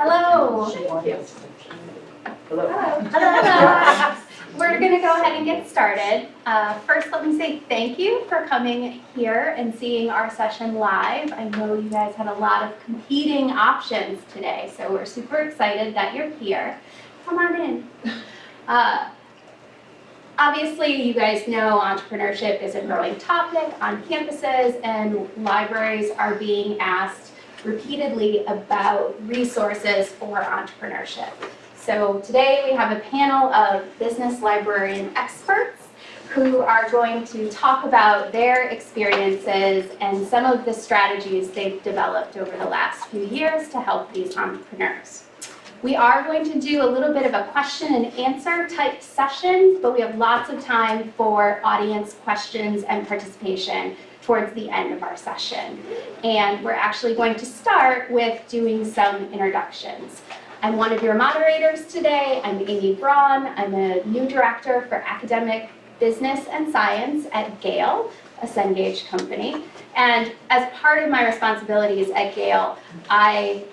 Hello. Hello. Hello. We're going to go ahead and get started. First, let me say thank you for coming here and seeing our session live. I know you guys had a lot of competing options today, so we're super excited that you're here. Come on in. Obviously, you guys know entrepreneurship is a growing topic on campuses, and libraries are being asked repeatedly about resources for entrepreneurship. So today we have a panel of business librarian experts who are going to talk about their experiences and some of the strategies they've developed over the last few years to help these entrepreneurs. We are going to do a little bit of a question and answer type session, but we have lots of time for audience questions and participation towards the end of our session. And we're actually going to start with doing some introductions. I'm one of your moderators today. I'm Amy Braun. I'm a new director for academic business and science at Gale, a Cengage company. And as part of my responsibilities at Gale, I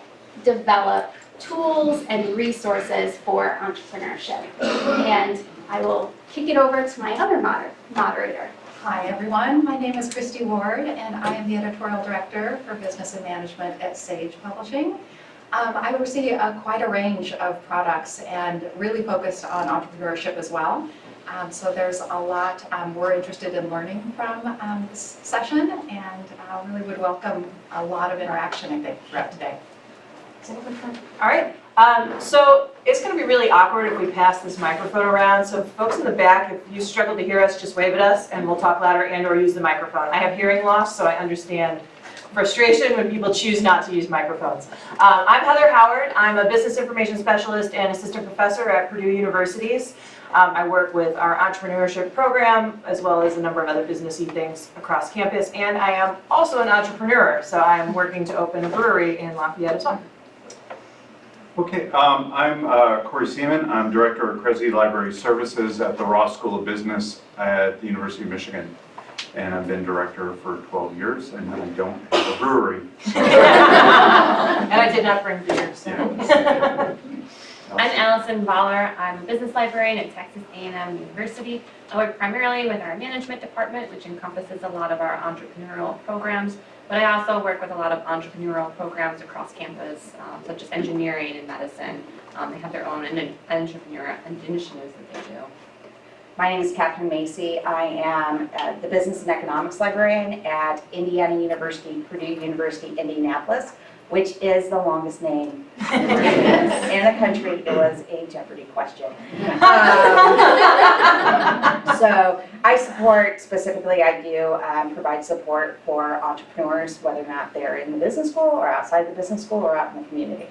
develop tools and resources for entrepreneurship. And I will kick it over to my other moderator. Hi everyone, my name is Christy Ward and I am the editorial director for business and management at Sage Publishing. I oversee quite a range of products and really focused on entrepreneurship as well. So there's a lot we're interested in learning from this session, and really would welcome a lot of interaction, I think, throughout today. All right, so it's going to be really awkward if we pass this microphone around. So folks in the back, if you struggle to hear us, just wave at us and we'll talk louder and/or use the microphone. I have hearing loss, so I understand frustration when people choose not to use microphones. I'm Heather Howard. I'm a business information specialist and assistant professor at Purdue Universities. I work with our entrepreneurship program as well as a number of other businessy things across campus, and I am also an entrepreneur, so I am working to open a brewery in Lafayette, Wisconsin. Okay, I'm Corey Seaman. I'm Director of Kresge Library Services at the Ross School of Business at the University of Michigan. And I've been director for 12 years, and I don't have a brewery. And I did not bring beer, so. Yeah. I'm Allison Voller. I'm a business librarian at Texas A&M University. I work primarily with our management department, which encompasses a lot of our entrepreneurial programs, but I also work with a lot of entrepreneurial programs across campus, such as engineering and medicine. They have their own entrepreneurial initiatives that they do. My name is Catherine Macy. I am the Business and Economics Librarian at Indiana University, Purdue University, Indianapolis, which is the longest name in the country. It was a Jeopardy question. So I support, specifically I do provide support for entrepreneurs, whether or not they're in the business school or outside the business school or out in the community.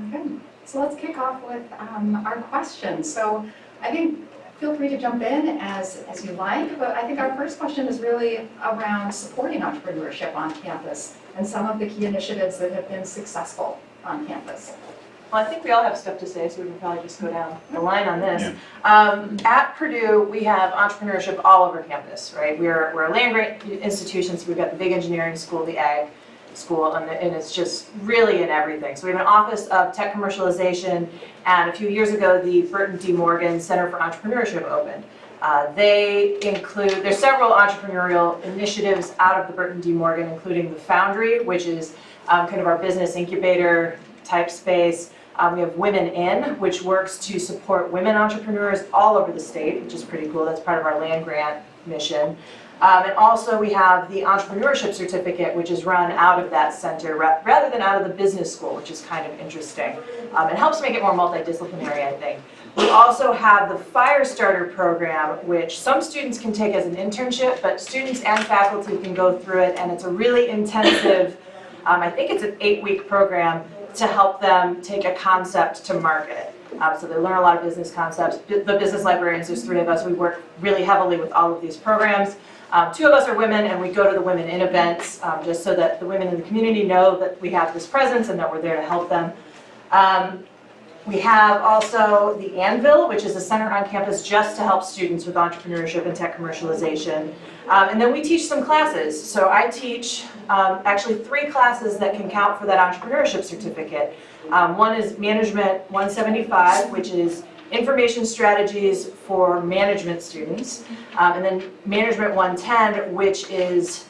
Okay, so let's kick off with our questions. So I think feel free to jump in as you like, but I think our first question is really around supporting entrepreneurship on campus and some of the key initiatives that have been successful on campus. Well, I think we all have stuff to say, so we can probably just go down the line on this. Yeah. At Purdue, we have entrepreneurship all over campus, right? We're a land-grant institution, so we've got the big engineering school, the ag school, and it's just really in everything. So we have an Office of Tech Commercialization, and a few years ago, the Burton D. Morgan Center for Entrepreneurship opened. There's several entrepreneurial initiatives out of the Burton D. Morgan, including the Foundry, which is kind of our business incubator type space. We have Women In, which works to support women entrepreneurs all over the state, which is pretty cool. That's part of our land grant mission. And also we have the Entrepreneurship Certificate, which is run out of that center rather than out of the business school, which is kind of interesting. It helps make it more multidisciplinary, I think. We also have the Fire Starter program, which some students can take as an internship, but students and faculty can go through it, and it's a really intensive, I think it's an 8-week program to help them take a concept to market. So they learn a lot of business concepts. The business librarians, there's 3 of us, we work really heavily with all of these programs. 2 of us are women, and we go to the Women In events just so that the women in the community know that we have this presence and that we're there to help them. We have also the Anvil, which is a center on campus just to help students with entrepreneurship and tech commercialization. And then we teach some classes. So I teach actually 3 classes that can count for that entrepreneurship certificate. One is Management 175, which is information strategies for management students. And then Management 110, which is,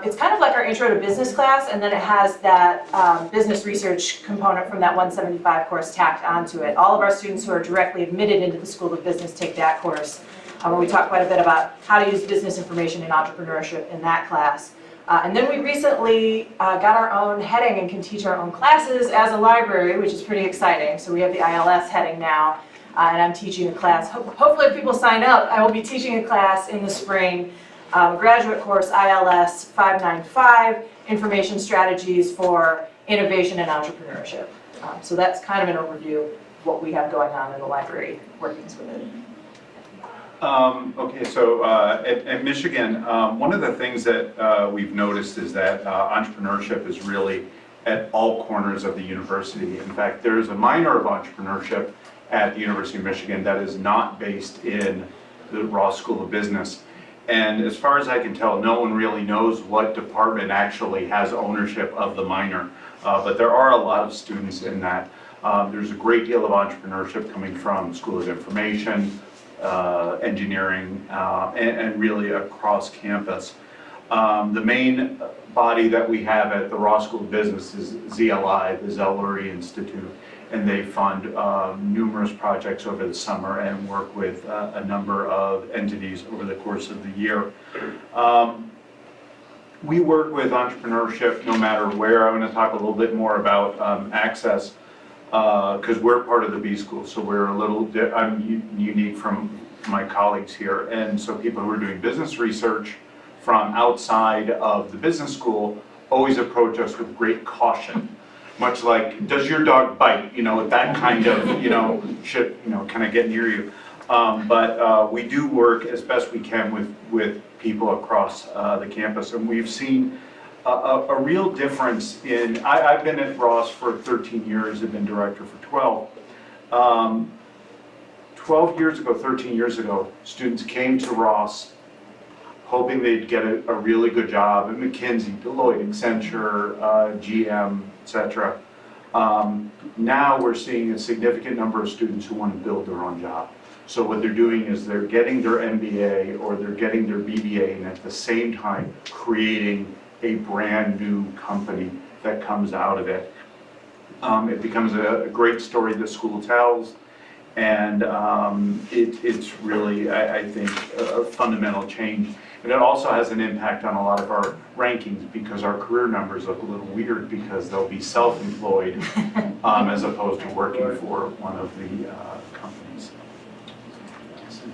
it's kind of like our intro to business class, and then it has that business research component from that 175 course tacked onto it. All of our students who are directly admitted into the School of Business take that course, where we talk quite a bit about how to use business information and entrepreneurship in that class. And then we recently got our own heading and can teach our own classes as a library, which is pretty exciting. So we have the ILS heading now. And I'm teaching a class. Hopefully if people sign up, I will be teaching a class in the spring, graduate course ILS 595, Information Strategies for Innovation and Entrepreneurship. So that's kind of an overview of what we have going on in the library workings with it. Okay, so at Michigan, one of the things that we've noticed is that entrepreneurship is really at all corners of the university. In fact, there's a minor of entrepreneurship at the University of Michigan that is not based in the Ross School of Business. And as far as I can tell, no one really knows what department actually has ownership of the minor. But there are a lot of students in that. There's a great deal of entrepreneurship coming from School of Information, engineering, and really across campus. The main body that we have at the Ross School of Business is ZLI, the Zell Lurie Institute. And they fund numerous projects over the summer and work with a number of entities over the course of the year. We work with entrepreneurship no matter where. I'm going to talk a little bit more about access because we're part of the B School, so we're a little unique from my colleagues here. And so people who are doing business research from outside of the business school always approach us with great caution. Much like, does your dog bite? You know, that kind of, should, kind of get near you. But we do work as best we can with people across the campus. And we've seen a real difference in, I've been at Ross for 13 years, I've been director for 12. 12 years ago, 13 years ago, students came to Ross hoping they'd get a really good job at McKinsey, Deloitte, Accenture, GM, etc. Now we're seeing a significant number of students who want to build their own job. So what they're doing is they're getting their MBA or they're getting their BBA and at the same time creating a brand new company that comes out of it. It becomes a great story the school tells, and it's really, I think, a fundamental change. And it also has an impact on a lot of our rankings because our career numbers look a little weird because they'll be self-employed as opposed to working for one of the companies.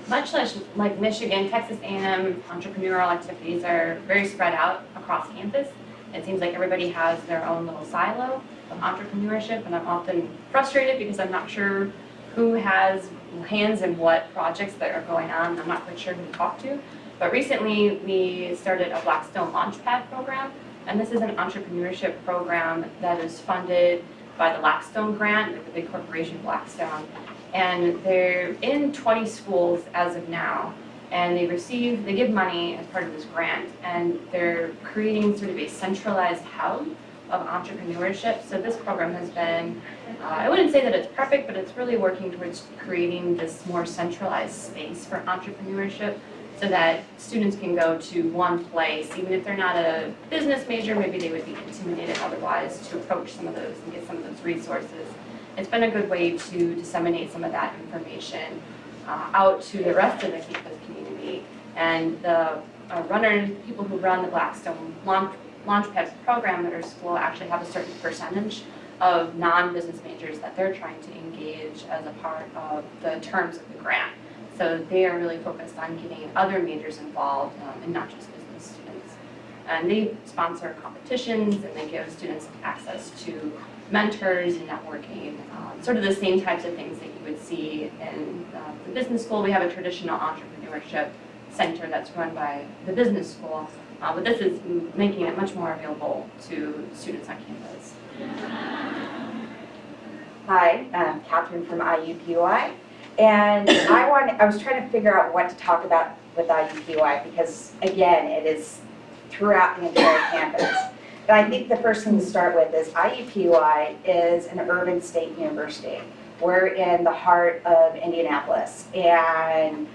Much like Michigan, Texas A&M entrepreneurial activities are very spread out across campus. It seems like everybody has their own little silo of entrepreneurship, and I'm often frustrated because I'm not sure who has hands in what projects that are going on. I'm not quite sure who to talk to. But recently, we started a Blackstone Launchpad program, and this is an entrepreneurship program that is funded by the Blackstone grant, the big corporation Blackstone. And they're in 20 schools as of now, and they give money as part of this grant, and they're creating sort of a centralized hub of entrepreneurship. So this program has been, I wouldn't say that it's perfect, but it's really working towards creating this more centralized space for entrepreneurship, so that students can go to one place, even if they're not a business major, maybe they would be intimidated otherwise to approach some of those and get some of those resources. It's been a good way to disseminate some of that information out to the rest of the campus community. And the people who run the Blackstone Launchpad program at our school actually have a certain percentage of non-business majors that they're trying to engage as a part of the terms of the grant. So they are really focused on getting other majors involved and not just business students. And they sponsor competitions and they give students access to mentors and networking, sort of the same types of things that you would see in the business school. We have a traditional entrepreneurship center that's run by the business school, but this is making it much more available to students on campus. Hi, I'm Catherine from IUPUI, and I was trying to figure out what to talk about with IUPUI because, again, it is throughout the entire campus. And I think the first thing to start with is IUPUI is an urban state university. We're in the heart of Indianapolis, and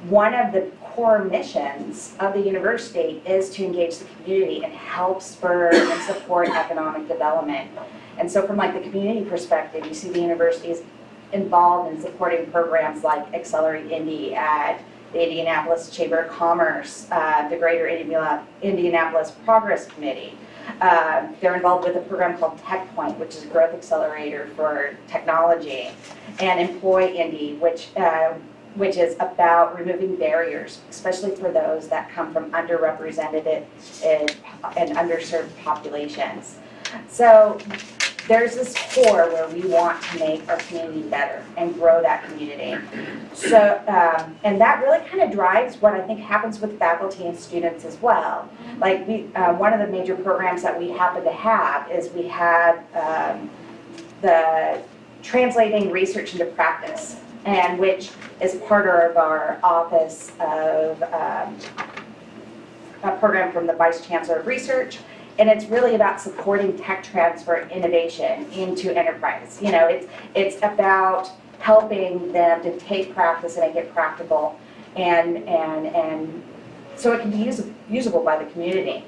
one of the core missions of the university is to engage the community and help spur and support economic development. And so from like the community perspective, you see the university is involved in supporting programs like Accelerate Indy at the Indianapolis Chamber of Commerce, the Greater Indianapolis Progress Committee. They're involved with a program called TechPoint, which is a growth accelerator for technology, and Employ Indy, which is about removing barriers, especially for those that come from underrepresented and underserved populations. So there's this core where we want to make our community better and grow that community. So, and that really kind of drives what I think happens with faculty and students as well. Like one of the major programs that we happen to have is we have the Translating Research into Practice, and which is part of our office of a program from the Vice Chancellor of Research. And it's really about supporting tech transfer innovation into enterprise. You know, it's about helping them to take practice and make it practical, and so it can be usable by the community.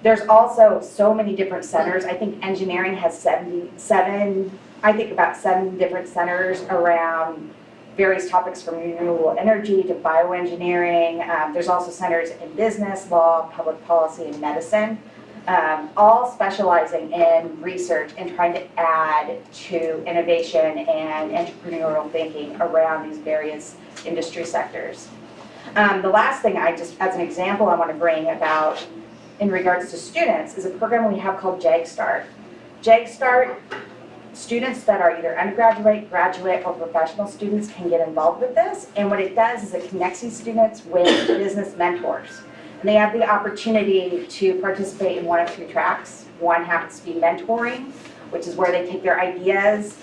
There's also so many different centers. I think engineering has about 7 different centers around various topics from renewable energy to bioengineering. There's also centers in business, law, public policy, and medicine, all specializing in research and trying to add to innovation and entrepreneurial thinking around these various industry sectors. The last thing as an example, I want to bring about in regards to students is a program we have called JAG-START. JAG-START, students that are either undergraduate, graduate, or professional students can get involved with this, and what it does is it connects these students with business mentors. And they have the opportunity to participate in one of 2 tracks. One happens to be mentoring, which is where they take their ideas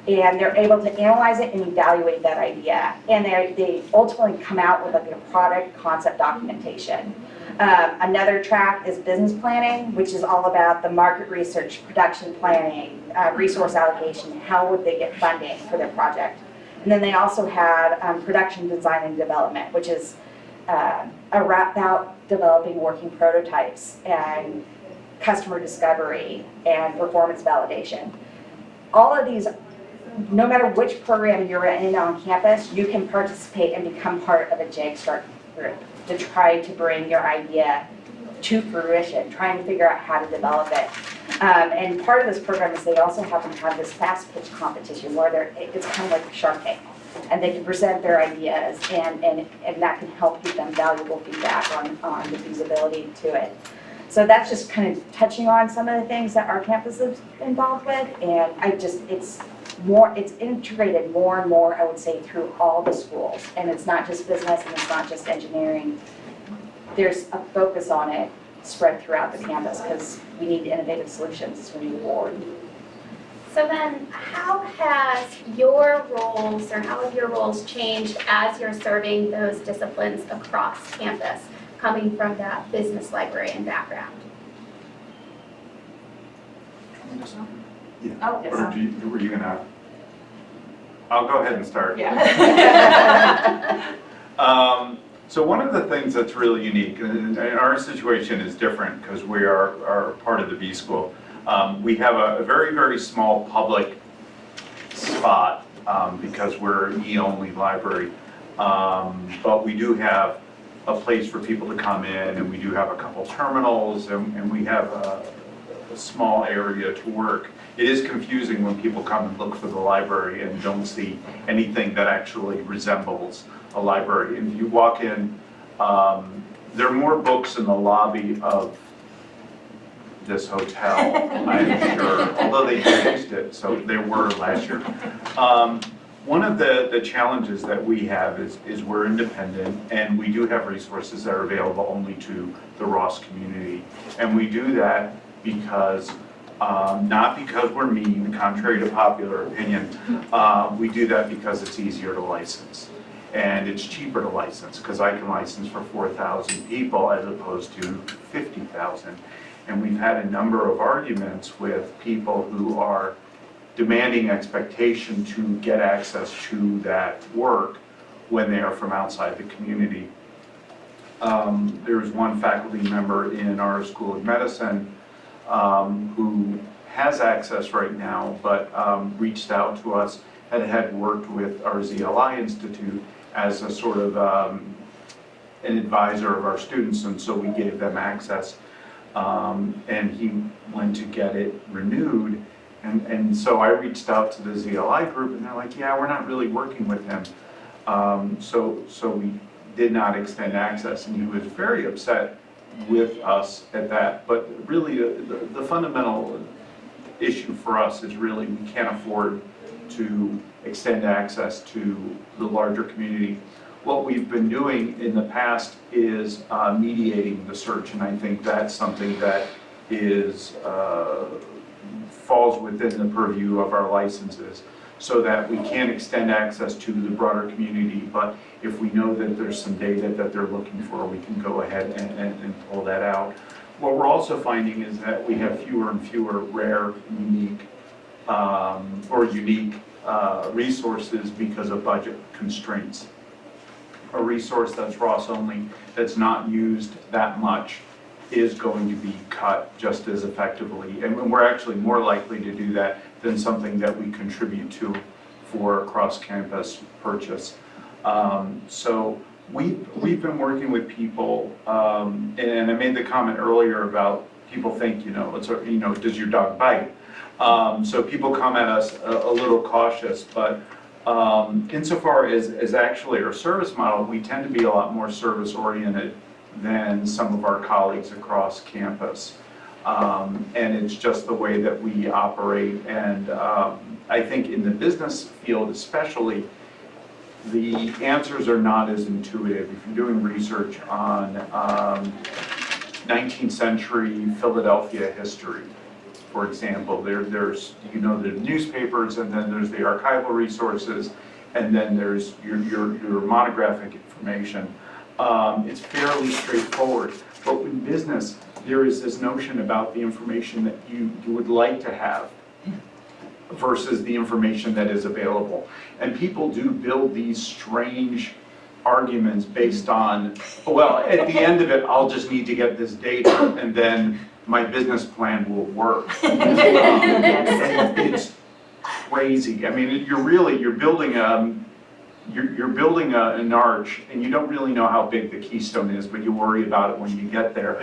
and they're able to analyze it and evaluate that idea. And they ultimately come out with like a product concept documentation. Another track is business planning, which is all about the market research, production planning, resource allocation, how would they get funding for their project. And then they also have production design and development, which is about developing working prototypes and customer discovery and performance validation. All of these, no matter which program you're in on campus, you can participate and become part of a JAG-START group to try to bring your idea to fruition, trying to figure out how to develop it. And part of this program is they also happen to have this fast pitch competition where it's kind of like a Shark Tank. And they can present their ideas and that can help give them valuable feedback on the feasibility to it. So that's just kind of touching on some of the things that our campus is involved with, and it's integrated more and more, I would say, through all the schools. And it's not just business and it's not just engineering. There's a focus on it spread throughout the campus because we need innovative solutions as we move forward. So then, how have your roles changed as you're serving those disciplines across campus, coming from that business librarian background? Yeah. Oh, yes. Or were you gonna? I'll go ahead and start. Yeah. So one of the things that's really unique, and our situation is different because we are part of the B School. We have a very, very small public spot because we're an E-only library. But we do have a place for people to come in, and we do have a couple terminals, and we have a small area to work. It is confusing when people come and look for the library and don't see anything that actually resembles a library. And if you walk in, there are more books in the lobby of this hotel, I'm sure, although they changed it, so there were last year. One of the challenges that we have is we're independent, and we do have resources that are available only to the Ross community. And we do that because Not because we're mean, contrary to popular opinion. We do that because it's easier to license. And it's cheaper to license, because I can license for 4,000 people as opposed to 50,000. And we've had a number of arguments with people who are demanding expectation to get access to that work when they are from outside the community. There's one faculty member in our School of Medicine who has access right now, but reached out to us and had worked with our ZLI Institute as a sort of an advisor of our students, and so we gave them access. And he went to get it renewed, and so I reached out to the ZLI group, and they're like, yeah, we're not really working with him. So we did not extend access, and he was very upset with us at that. But really, the fundamental issue for us is really we can't afford to extend access to the larger community. What we've been doing in the past is mediating the search, and I think that's something that is falls within the purview of our licenses, so that we can extend access to the broader community, but if we know that there's some data that they're looking for, we can go ahead and pull that out. What we're also finding is that we have fewer and fewer rare, unique resources because of budget constraints. A resource that's Ross only, that's not used that much, is going to be cut just as effectively. And we're actually more likely to do that than something that we contribute to for cross-campus purchase. So we've been working with people, and I made the comment earlier about people think, does your dog bite? So people come at us a little cautious, but insofar as actually our service model, we tend to be a lot more service-oriented than some of our colleagues across campus. And it's just the way that we operate. And I think in the business field especially, the answers are not as intuitive. If you're doing research on 19th century Philadelphia history, for example, there's the newspapers, and then there's the archival resources, and then there's your monographic information. It's fairly straightforward, but in business, there is this notion about the information that you would like to have versus the information that is available. And people do build these strange arguments based on, well, at the end of it, I'll just need to get this data, and then my business plan will work. And it's crazy. I mean, you're building an arch, and you don't really know how big the keystone is, but you worry about it when you get there.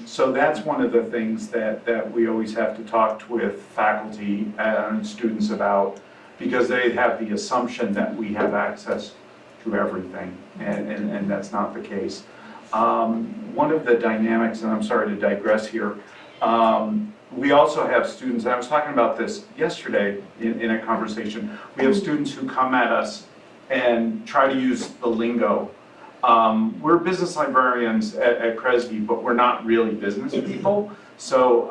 So that's one of the things that we always have to talk with faculty and students about, because they have the assumption that we have access to everything, and that's not the case. One of the dynamics, and I'm sorry to digress here, we also have students, and I was talking about this yesterday in a conversation, we have students who come at us and try to use the lingo. We're business librarians at Kresge, but we're not really business people. So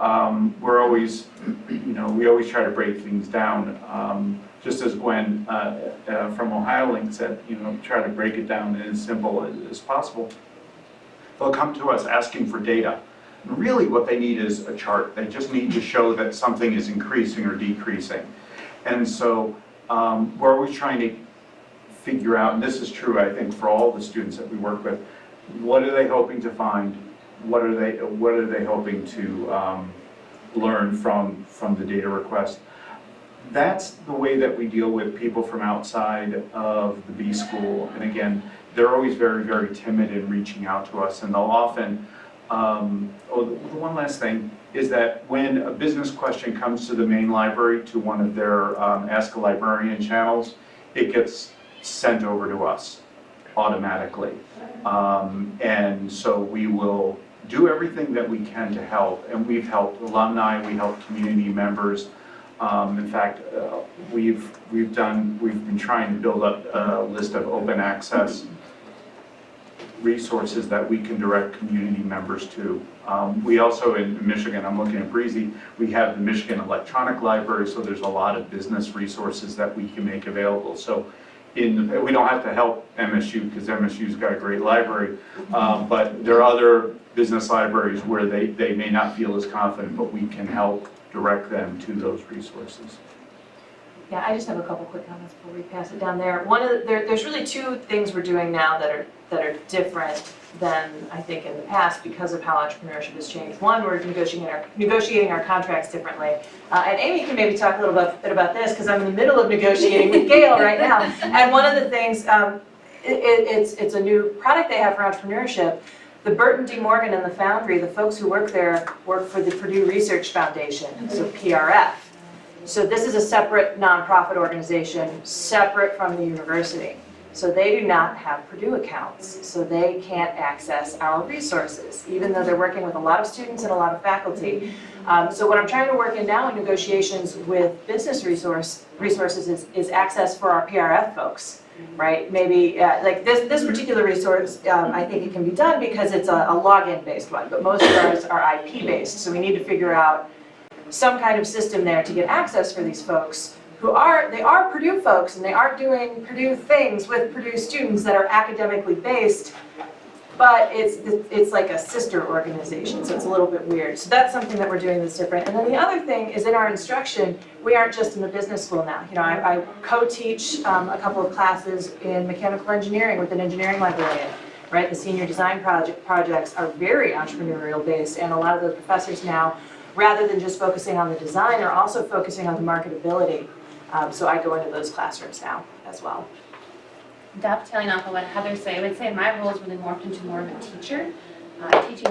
we're always, we always try to break things down. Just as Gwen from Ohio Link said, try to break it down as simple as possible. They'll come to us asking for data. And really what they need is a chart. They just need to show that something is increasing or decreasing. And so we're always trying to figure out, and this is true, I think, for all the students that we work with, what are they hoping to find? What are they hoping to learn from the data request? That's the way that we deal with people from outside of the B school. And again, they're always very, very timid in reaching out to us, and they'll often, the one last thing is that when a business question comes to the main library, to one of their Ask a Librarian channels, it gets sent over to us automatically. And so we will do everything that we can to help, and we've helped alumni, we helped community members. In fact, we've been trying to build up a list of open access resources that we can direct community members to. We also, in Michigan, I'm looking at Breezy, we have the Michigan Electronic Library, so there's a lot of business resources that we can make available. So we don't have to help MSU because MSU's got a great library, but there are other business libraries where they may not feel as confident, but we can help direct them to those resources. Yeah, I just have a couple quick comments before we pass it down there. There's really two things we're doing now that are different than I think in the past because of how entrepreneurship has changed. One, we're negotiating our contracts differently. And Amy can maybe talk a little bit about this because I'm in the middle of negotiating with Gail right now. And one of the things, it's a new product they have for entrepreneurship. The Burton D. Morgan and the Foundry, the folks who work there work for the Purdue Research Foundation, so PRF. So this is a separate nonprofit organization, separate from the university. So they do not have Purdue accounts, so they can't access our resources, even though they're working with a lot of students and a lot of faculty. So what I'm trying to work in now in negotiations with business resources is access for our PRF folks, right? Maybe like this particular resource, I think it can be done because it's a login-based one, but most of ours are IP-based, so we need to figure out some kind of system there to get access for these folks who are Purdue folks and they are doing Purdue things with Purdue students that are academically based, but it's like a sister organization, so it's a little bit weird. So that's something that we're doing that's different. And then the other thing is in our instruction, we aren't just in the business school now. You know, I co-teach a couple of classes in mechanical engineering with an engineering librarian. Right, the senior design projects are very entrepreneurial based, and a lot of those professors now, rather than just focusing on the design, are also focusing on the marketability. So I go into those classrooms now as well. Dovetailing off of what Heather said, I would say my role is really morphed into more of a teaching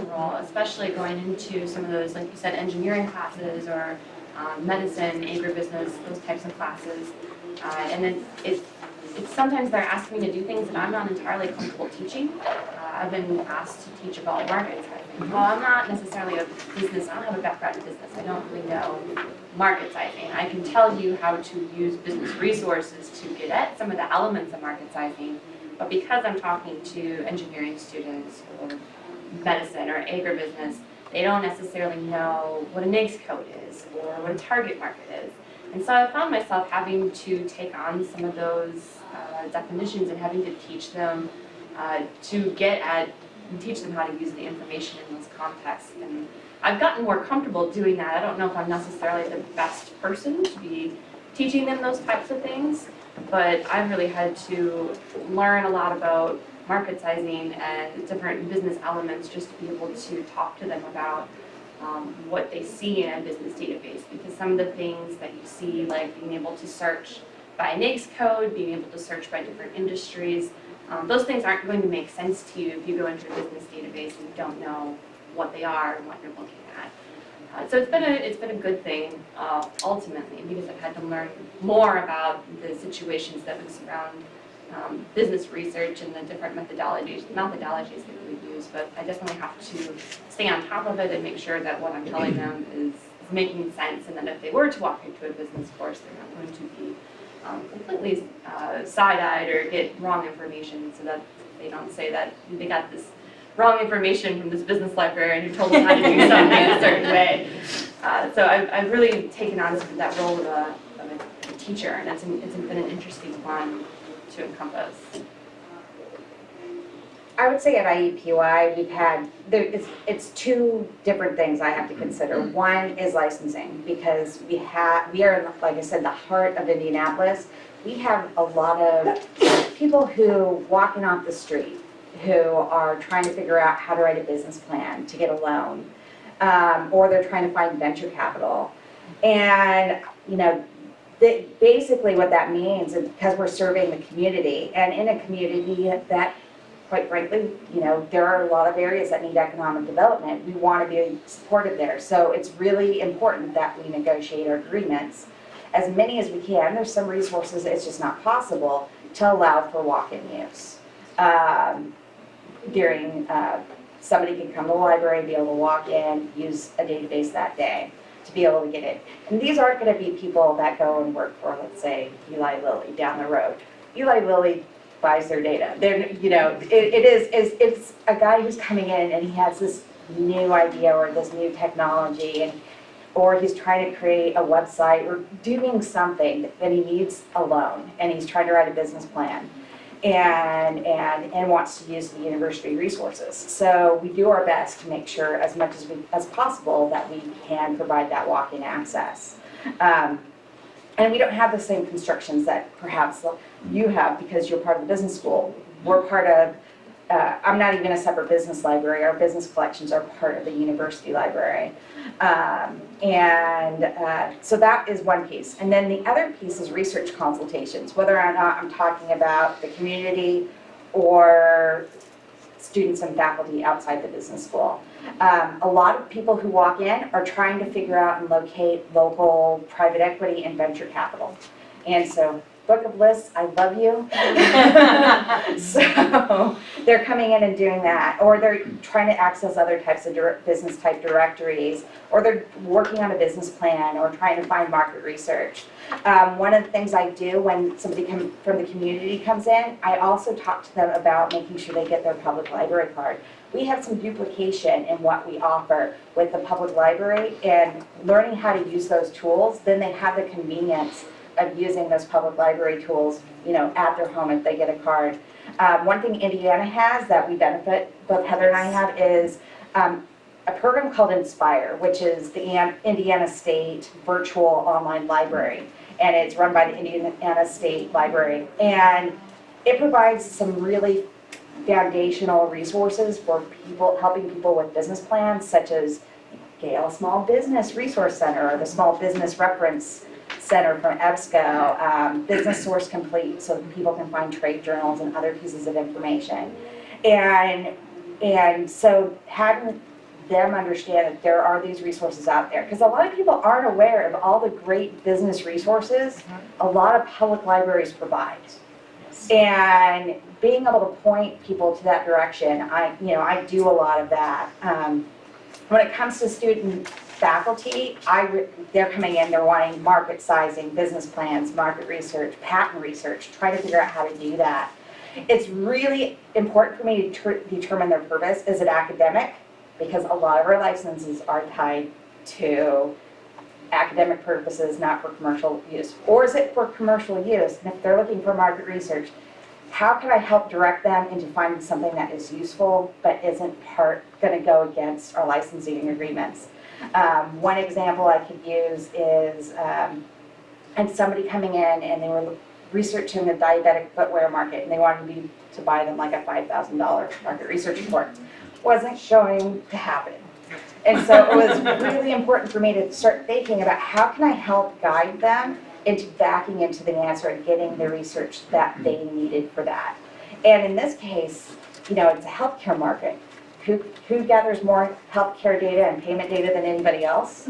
role, especially going into some of those, like you said, engineering classes or medicine, agribusiness, those types of classes. And then it's sometimes they're asking me to do things that I'm not entirely comfortable teaching. I've been asked to teach about market sizing. Well, I'm not necessarily a business, I don't have a background in business. I don't really know market sizing. I can tell you how to use business resources to get at some of the elements of market sizing, but because I'm talking to engineering students or medicine or agribusiness, they don't necessarily know what a NAICS code is or what a target market is. And so I found myself having to take on some of those definitions and having to teach them teach them how to use the information in those contexts. And I've gotten more comfortable doing that. I don't know if I'm necessarily the best person to be teaching them those types of things, but I've really had to learn a lot about market sizing and different business elements just to be able to talk to them about what they see in a business database, because some of the things that you see, like being able to search by a NAICS code, being able to search by different industries, those things aren't going to make sense to you if you go into a business database and you don't know what they are and what you're looking at. So it's been a good thing ultimately, because I've had to learn more about the situations that would surround business research and the different methodologies that we use. But I definitely have to stay on top of it and make sure that what I'm telling them is making sense, and that if they were to walk into a business course, they're not going to be completely side-eyed or get wrong information, so that they don't say that they got this wrong information from this business librarian who told them how to do something a certain way. So I've really taken on that role of a teacher, and it's been an interesting one to encompass. I would say at IEPY, we've had, it's two different things I have to consider. One is licensing, because we are, like I said, the heart of Indianapolis. We have a lot of people who walking off the street who are trying to figure out how to write a business plan to get a loan, or they're trying to find venture capital. And, you know, basically what that means is because we're serving the community, and in a community that, quite frankly, you know, there are a lot of areas that need economic development. We want to be supportive there. So it's really important that we negotiate our agreements, as many as we can. There's some resources it's just not possible to allow for walk-in use. Somebody can come to the library, be able to walk in, use a database that day to be able to get it. And these aren't going to be people that go and work for, let's say, Eli Lilly down the road. Eli Lilly buys their data. They're, you know, it's a guy who's coming in and he has this new idea or this new technology, or he's trying to create a website or doing something that he needs a loan, and he's trying to write a business plan and wants to use the university resources. So we do our best to make sure as much as possible that we can provide that walk-in access. And we don't have the same constrictions that perhaps you have because you're part of the business school. We're part of, I'm not even a separate business library. Our business collections are part of the university library. So that is one piece. And then the other piece is research consultations, whether or not I'm talking about the community or students and faculty outside the business school. A lot of people who walk in are trying to figure out and locate local private equity and venture capital. And so, book of lists, I love you. So they're coming in and doing that, or they're trying to access other types of business type directories, or they're working on a business plan or trying to find market research. One of the things I do when somebody from the community comes in, I also talk to them about making sure they get their public library card. We have some duplication in what we offer with the public library, and learning how to use those tools, then they have the convenience of using those public library tools, you know, at their home if they get a card. One thing Indiana has that we benefit, both Heather and I have, is a program called Inspire, which is the Indiana State Virtual Online Library, and it's run by the Indiana State Library. And it provides some really foundational resources for people, helping people with business plans, such as Gale Small Business Resource Center or the Small Business Reference Center from EBSCO, Business Source Complete, so people can find trade journals and other pieces of information. And so having them understand that there are these resources out there, because a lot of people aren't aware of all the great business resources a lot of public libraries provide. And being able to point people to that direction, I do a lot of that. When it comes to student faculty, they're coming in, they're wanting market sizing, business plans, market research, patent research, trying to figure out how to do that. It's really important for me to determine their purpose. Is it academic? Because a lot of our licenses are tied to academic purposes, not for commercial use. Or is it for commercial use? And if they're looking for market research, how can I help direct them into finding something that is useful but isn't going to go against our licensing agreements? One example I could use is, and somebody coming in and they were researching the diabetic footwear market, and they wanted me to buy them like a $5,000 market research report. Wasn't showing to happen. And so it was really important for me to start thinking about how can I help guide them into backing into the answer and getting the research that they needed for that. And in this case, you know, it's a healthcare market. Who gathers more healthcare data and payment data than anybody else?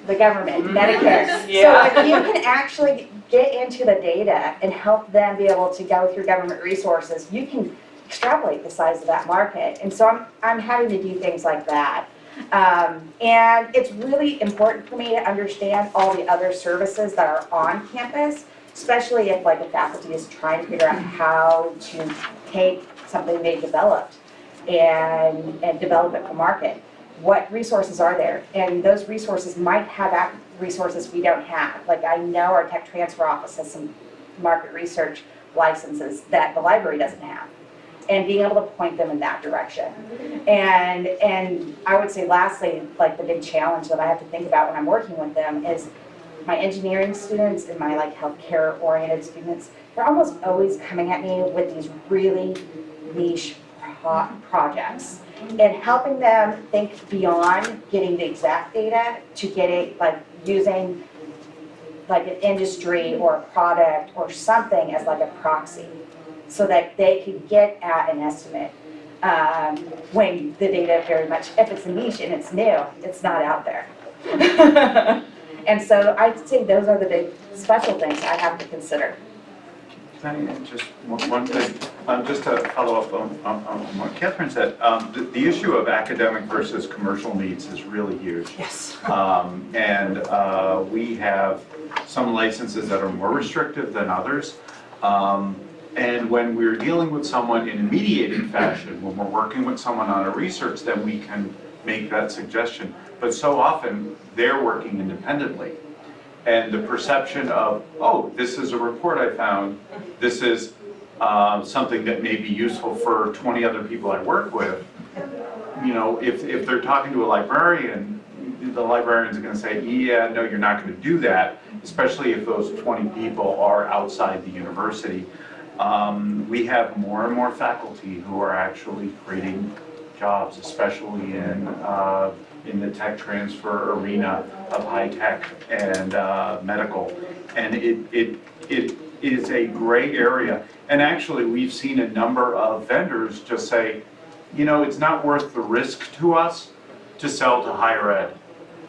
The government, Medicare. Yeah. So if you can actually get into the data and help them be able to go through government resources, you can extrapolate the size of that market. And so I'm having to do things like that. And it's really important for me to understand all the other services that are on campus, especially if like a faculty is trying to figure out how to take something they developed and develop it for market. What resources are there? And those resources might have resources we don't have. Like I know our tech transfer office has some market research licenses that the library doesn't have, and being able to point them in that direction. And I would say lastly, like the big challenge that I have to think about when I'm working with them is my engineering students and my like healthcare oriented students, they're almost always coming at me with these really niche projects, and helping them think beyond getting the exact data to getting like using like an industry or a product or something as like a proxy, so that they could get at an estimate when the data very much, if it's a niche and it's new, it's not out there. And so I'd say those are the big special things I have to consider. Just one thing, just to follow up on what Catherine said, the issue of academic versus commercial needs is really huge. Yes. We have some licenses that are more restrictive than others. And when we're dealing with someone in a mediated fashion, when we're working with someone on a research, then we can make that suggestion. But so often, they're working independently. And the perception of, oh, this is a report I found, this is something that may be useful for 20 other people I work with. You know, if they're talking to a librarian, the librarian's gonna say, yeah, no, you're not gonna do that, especially if those 20 people are outside the university. We have more and more faculty who are actually creating jobs, especially in the tech transfer arena of high tech and medical. And it is a gray area. And actually, we've seen a number of vendors just say, you know, it's not worth the risk to us to sell to higher ed.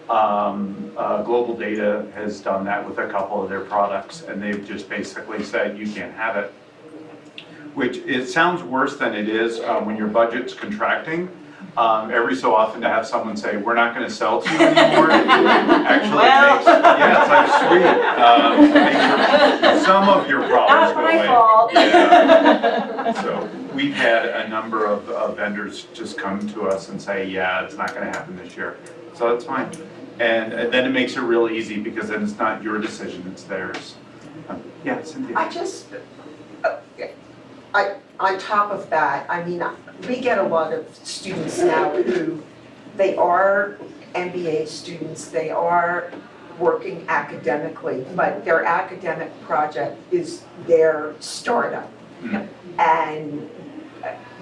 Global Data has done that with a couple of their products, and they've just basically said, you can't have it. Which, it sounds worse than it is when your budget's contracting. Every so often to have someone say, we're not going to sell to you anymore, actually makes, yeah, it's like sweet. Makes some of your problems Not go my away. fault. Yeah. So we've had a number of vendors just come to us and say, yeah, it's not going to happen this year. So that's fine. And then it makes it real easy because then it's not your decision, it's theirs. Yeah, Cynthia. I just, on top of that, I mean, we get a lot of students now who, they are MBA students, they are working academically, but their academic project is their startup. Mm. And,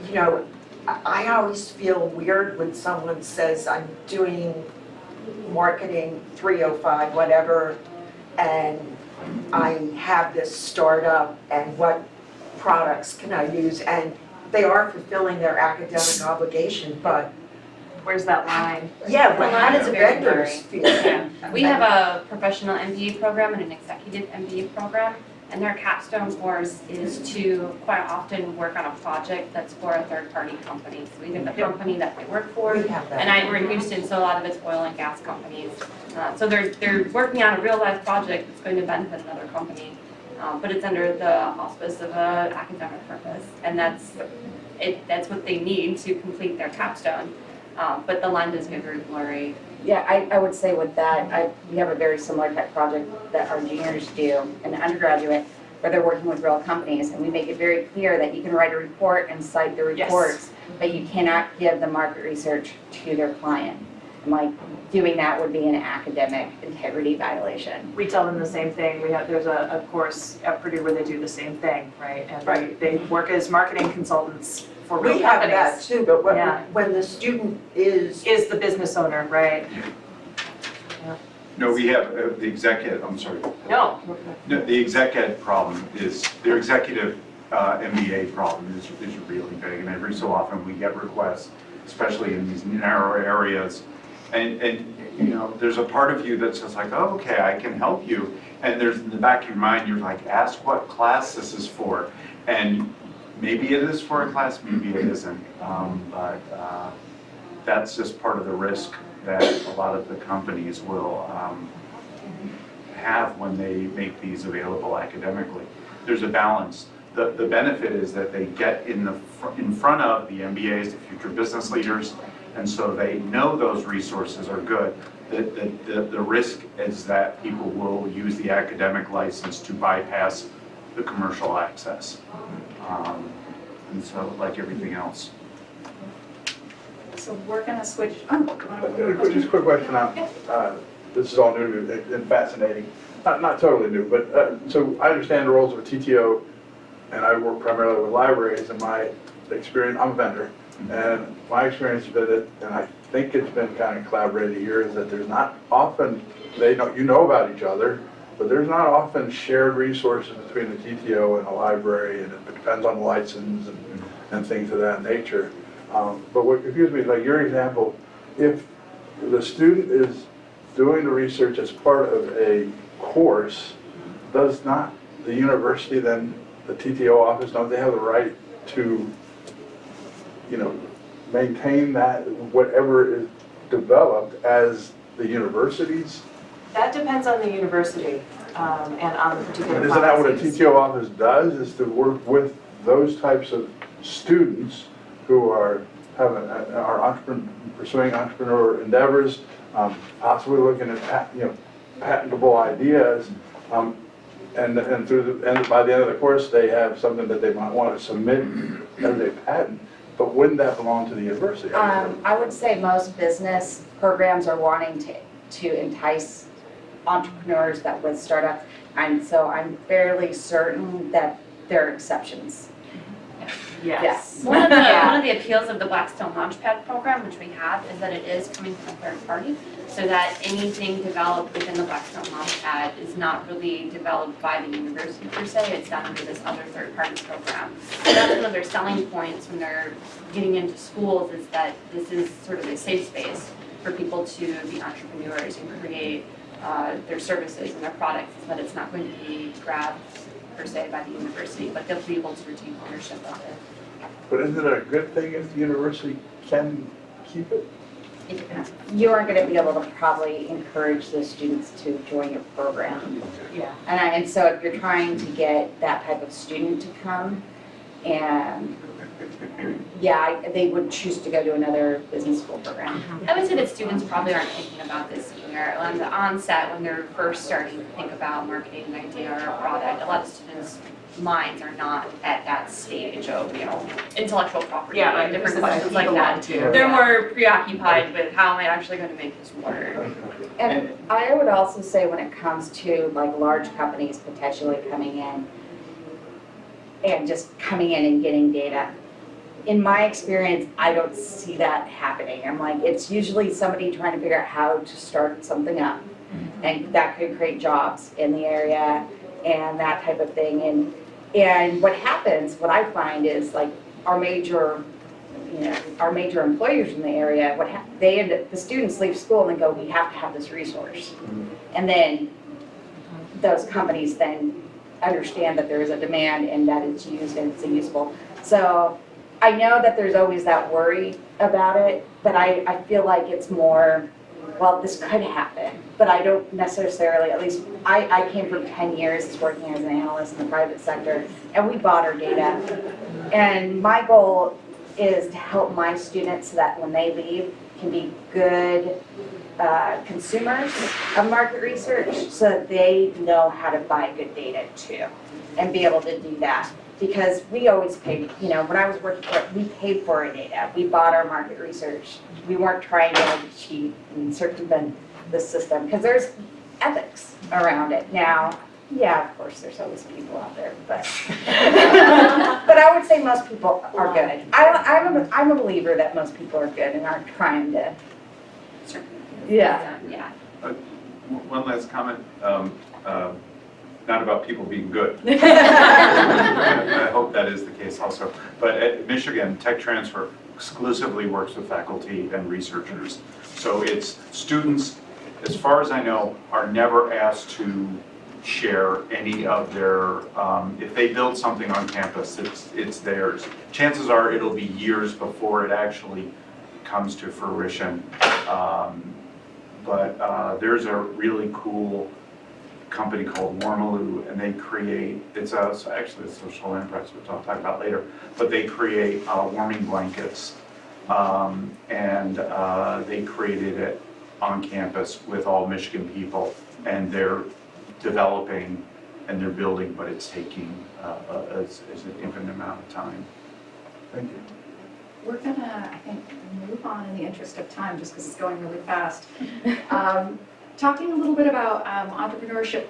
you know, I always feel weird when someone says, I'm doing marketing 305, whatever, and I have this startup and what products can I use? And they are fulfilling their academic obligation, but Where's that line? yeah, but how does It's very vendors feel? Yeah. We have a professional MBA program and an executive MBA program, and their capstone course is to quite often work on a project that's for a third-party company. So either the company that they work for, We have that. and we're in Houston, so a lot of it's oil and gas companies. So they're working on a real-life project that's going to benefit another company, but it's under the auspice of an academic purpose, and that's what they need to complete their capstone. But the line does get very blurry. Yeah, I would say with that, we have a very similar type project that our juniors do in undergraduate, where they're working with real companies, and we make it very clear that you can write a report and cite the Yes. reports, but you cannot give the market research to their client. And like, doing that would be an academic integrity violation. We tell them the same thing. There's a course at Purdue where they do the same thing, right? And they work as marketing consultants for real We have companies. that too, but Yeah. when the student is, Is the business owner, right? No, we have the executive, I'm sorry. No. No, the exec ed problem is, their executive MBA problem is really big, and every so often we get requests, especially in these narrow areas. And you know, there's a part of you that's just like, oh, okay, I can help you. And there's in the back of your mind, you're like, ask what class this is for. And maybe it is for a class, maybe it isn't. But that's just part of the risk that a lot of the companies will have when they make these available academically. There's a balance. The benefit is that they get in front of the MBAs, the future business leaders, and so they know those resources are good. The risk is that people will use the academic license to bypass the commercial access. And so, like everything else. So we're gonna switch, Just a quick question now. This is all new to me and fascinating. Not totally new, but so I understand the roles of a TTO, and I work primarily with libraries. And my experience, I'm a vendor, and my experience has been that, and I think it's been kind of collaborated here, is that there's not often, you know about each other, but there's not often shared resources between the TTO and a library, and it depends on the license and things of that nature. But what confused me is like your example, if the student is doing the research as part of a course, does not the university then, the TTO office, don't they have the right to, you know, maintain that whatever is developed as the university's? That depends on the university. and on the particular And isn't that what a policies. TTO office does, is to work with those types of students who are pursuing entrepreneur endeavors, possibly looking at patentable ideas, and by the end of the course, they have something that they might want to submit as a patent, but wouldn't that belong to the university? I would say most business programs are wanting to entice entrepreneurs that with startups, and so I'm fairly certain that there are exceptions. Yes. One of the, Yeah. one of the appeals of the Blackstone Launchpad program, which we have, is that it is coming from a third party, so that anything developed within the Blackstone Launchpad is not really developed by the university per se, it's done under this other third party program. So that's one of their selling points when they're getting into schools, is that this is sort of a safe space for people to be entrepreneurs and create their services and their products, but it's not going to be grabbed per se by the university, but they'll be able to retain ownership of it. But isn't it a good thing if the university can keep it? It depends. You aren't going to be able to probably encourage the students to join your program. Yeah. And so if you're trying to get that type of student to come, and they would choose to go to another business school program. I would say that students probably aren't thinking about this either. On the onset, when they're first starting to think about marketing an idea or a product, a lot of students' minds are not at that stage of, intellectual property and different questions like that. They're more preoccupied with how am I actually going to make this work. And I would also say when it comes to like large companies potentially coming in and just coming in and getting data, in my experience, I don't see that happening. I'm like, it's usually somebody trying to figure out how to start something up. And that could create jobs in the area and that type of thing. And what happens, what I find is like our major employers in the area, the students leave school and they go, we have to have this resource. And then those companies then understand that there is a demand and that it's used and it's useful. So I know that there's always that worry about it, but I feel like it's more, well, this could happen, but I don't necessarily, at least I came from 10 years working as an analyst in the private sector, and we bought our data. And my goal is to help my students so that when they leave, can be good consumers of market research so that they know how to buy good data too and be able to do that. Because we always paid, when I was working for it, we paid for our data. We bought our market research. We weren't trying to cheat and circumvent the system because there's ethics around it. Now, yeah, of course, there's always people out there, but but I would say most people are good. I'm a believer that most people are good and aren't trying to. Yeah. Yeah. One last comment, not about people being good. I hope that is the case also. But at Michigan, tech transfer exclusively works with faculty and researchers. So it's students, as far as I know, are never asked to share any of their, if they build something on campus, it's theirs. Chances are it'll be years before it actually comes to fruition. But there's a really cool company called Warmaloo, and they create, actually a social enterprise, which I'll talk about later, but they create warming blankets, and they created it on campus with all Michigan people, and they're developing and they're building, but it's taking an infinite amount of time. Thank you. We're gonna, I think, move on in the interest of time, just because it's going really fast. Talking a little bit about entrepreneurship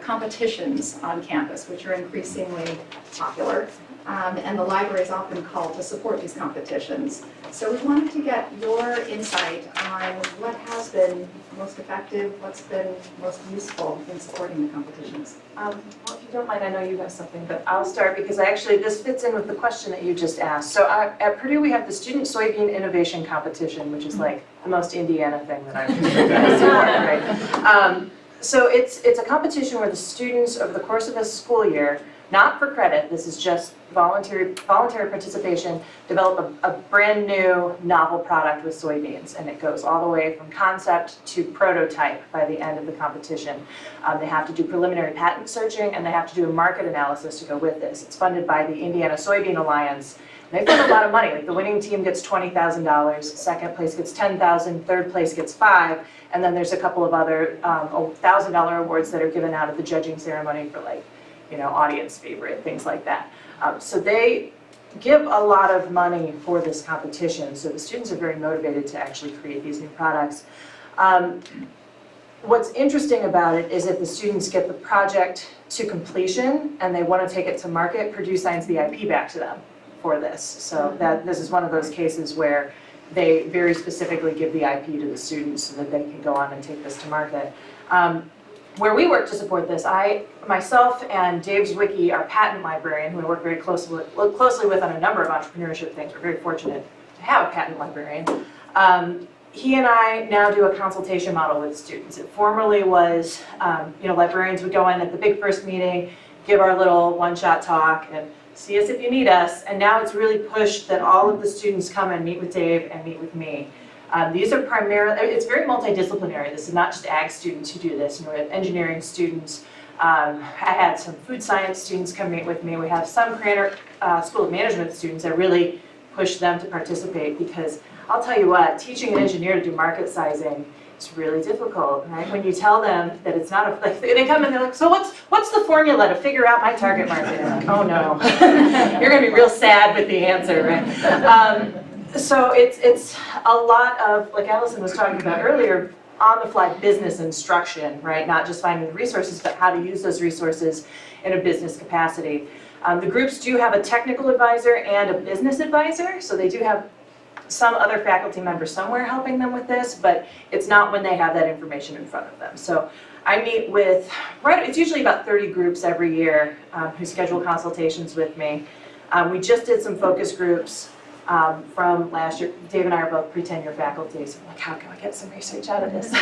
competitions on campus, which are increasingly popular, and the library is often called to support these competitions. So we wanted to get your insight on what has been most effective, what's been most useful in supporting the competitions. Well, if you don't mind, I know you have something, but I'll start because this fits in with the question that you just asked. So at Purdue, we have the Student Soybean Innovation Competition, which is like the most Indiana thing that I support, right? So it's a competition where the students, over the course of a school year, not for credit, this is just voluntary participation, develop a brand new novel product with soybeans. And it goes all the way from concept to prototype by the end of the competition. They have to do preliminary patent searching and they have to do a market analysis to go with this. It's funded by the Indiana Soybean Alliance. They fund a lot of money, like the winning team gets $20,000, second place gets $10,000, third place gets $5,000, and then there's a couple of other $1,000 awards that are given out at the judging ceremony for like, audience favorite, things like that. So they give a lot of money for this competition, so the students are very motivated to actually create these new products. What's interesting about it is if the students get the project to completion and they want to take it to market, Purdue signs the IP back to them for this. So this is one of those cases where they very specifically give the IP to the students so that they can go on and take this to market. Where we work to support this, myself and Dave Zwicky, our patent librarian, who I work very closely with on a number of entrepreneurship things. We're very fortunate to have a patent librarian. He and I now do a consultation model with students. It formerly was, librarians would go in at the big first meeting, give our little one-shot talk, and see us if you need us. And now it's really pushed that all of the students come and meet with Dave and meet with me. These are primarily, it's very multidisciplinary. This is not just ag students who do this. We have engineering students. I had some food science students come meet with me. We have some Craner School of Management students. I really push them to participate because I'll tell you what, teaching an engineer to do market sizing is really difficult, right? When you tell them that it's not they come in, they're like, so what's the formula to figure out my target market? I'm like, oh no, you're gonna be real sad with the answer, right? So it's a lot of, like Allison was talking about earlier, on-the-fly business instruction, right? Not just finding the resources, but how to use those resources in a business capacity. The groups do have a technical advisor and a business advisor, so they do have some other faculty member somewhere helping them with this, but it's not when they have that information in front of them. So I meet with, it's usually about 30 groups every year who schedule consultations with me. We just did some focus groups from last year. Dave and I are both pre-tenure faculty, so I'm like, how can I get some research out of this?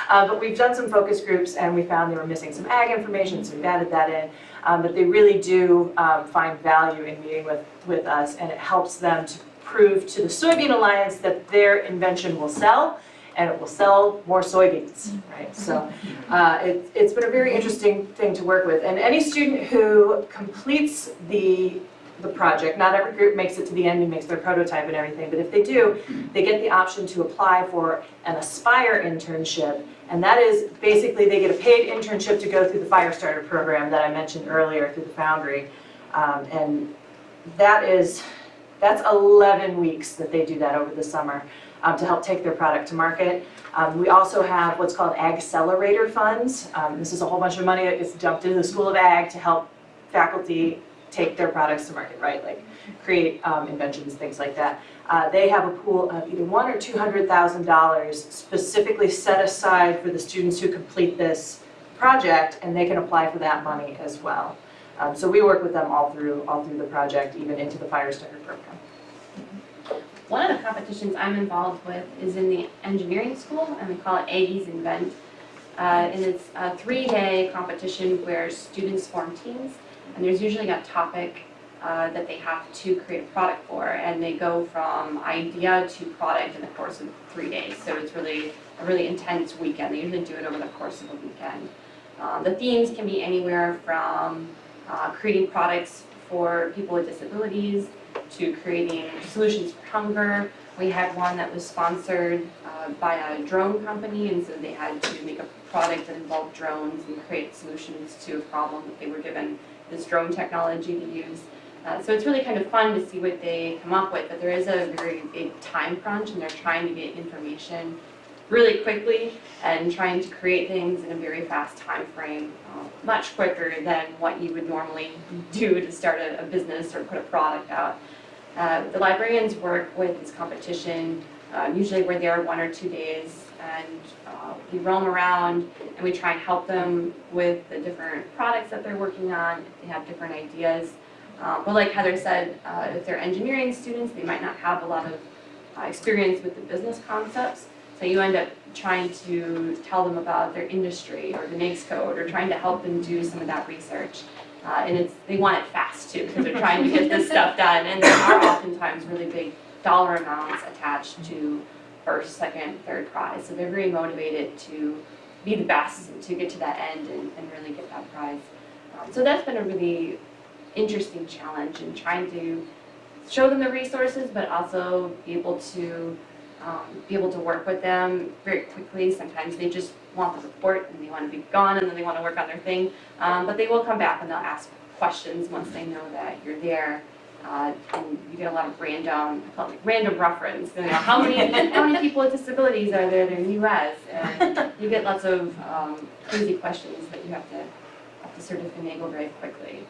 But we've done some focus groups and we found they were missing some ag information, so we've added that in. But they really do find value in meeting with us, and it helps them to prove to the Soybean Alliance that their invention will sell, and it will sell more soybeans, right? So it's been a very interesting thing to work with. And any student who completes the project, not every group makes it to the end and makes their prototype and everything, but if they do, they get the option to apply for an Aspire internship, and that is basically they get a paid internship to go through the Fire Starter program that I mentioned earlier through the Foundry, and that's 11 weeks that they do that over the summer to help take their product to market. We also have what's called Ag Accelerator funds. This is a whole bunch of money that gets dumped into the School of Ag to help faculty take their products to market, right? Like create inventions, things like that. They have a pool of either $100,000 or $200,000 specifically set aside for the students who complete this project, and they can apply for that money as well. So we work with them all through the project, even into the Fire Starter program. One of the competitions I'm involved with is in the engineering school, and we call it Aggies Invent. And it's a 3-day competition where students form teams, and there's usually a topic that they have to create a product for, and they go from idea to product in the course of 3 days. So it's really a really intense weekend. They usually do it over the course of a weekend. The themes can be anywhere from creating products for people with disabilities to creating solutions for hunger. We had one that was sponsored by a drone company, and so they had to make a product that involved drones and create solutions to a problem that they were given this drone technology to use. So it's really kind of fun to see what they come up with, but there is a very big time crunch, and they're trying to get information really quickly and trying to create things in a very fast time frame, much quicker than what you would normally do to start a business or put a product out. The librarians work with this competition. Usually we're there 1 or 2 days, and we roam around and we try and help them with the different products that they're working on. If they have different ideas. But like Heather said, if they're engineering students, they might not have a lot of experience with the business concepts. So you end up trying to tell them about their industry or the NAICS code, or trying to help them do some of that research. And they want it fast too, because they're trying to get this stuff done. And there are oftentimes really big dollar amounts attached to first, second, third prize. So they're very motivated to be the best and to get to that end and really get that prize. So that's been a really interesting challenge in trying to show them the resources, but also be able to work with them very quickly. Sometimes they just want the report and they want to be gone and then they want to work on their thing. But they will come back and they'll ask questions once they know that you're there. And you get a lot of random reference. You know, how many people with disabilities are there in the U.S.? And you get lots of crazy questions that you have to sort of finagle very quickly.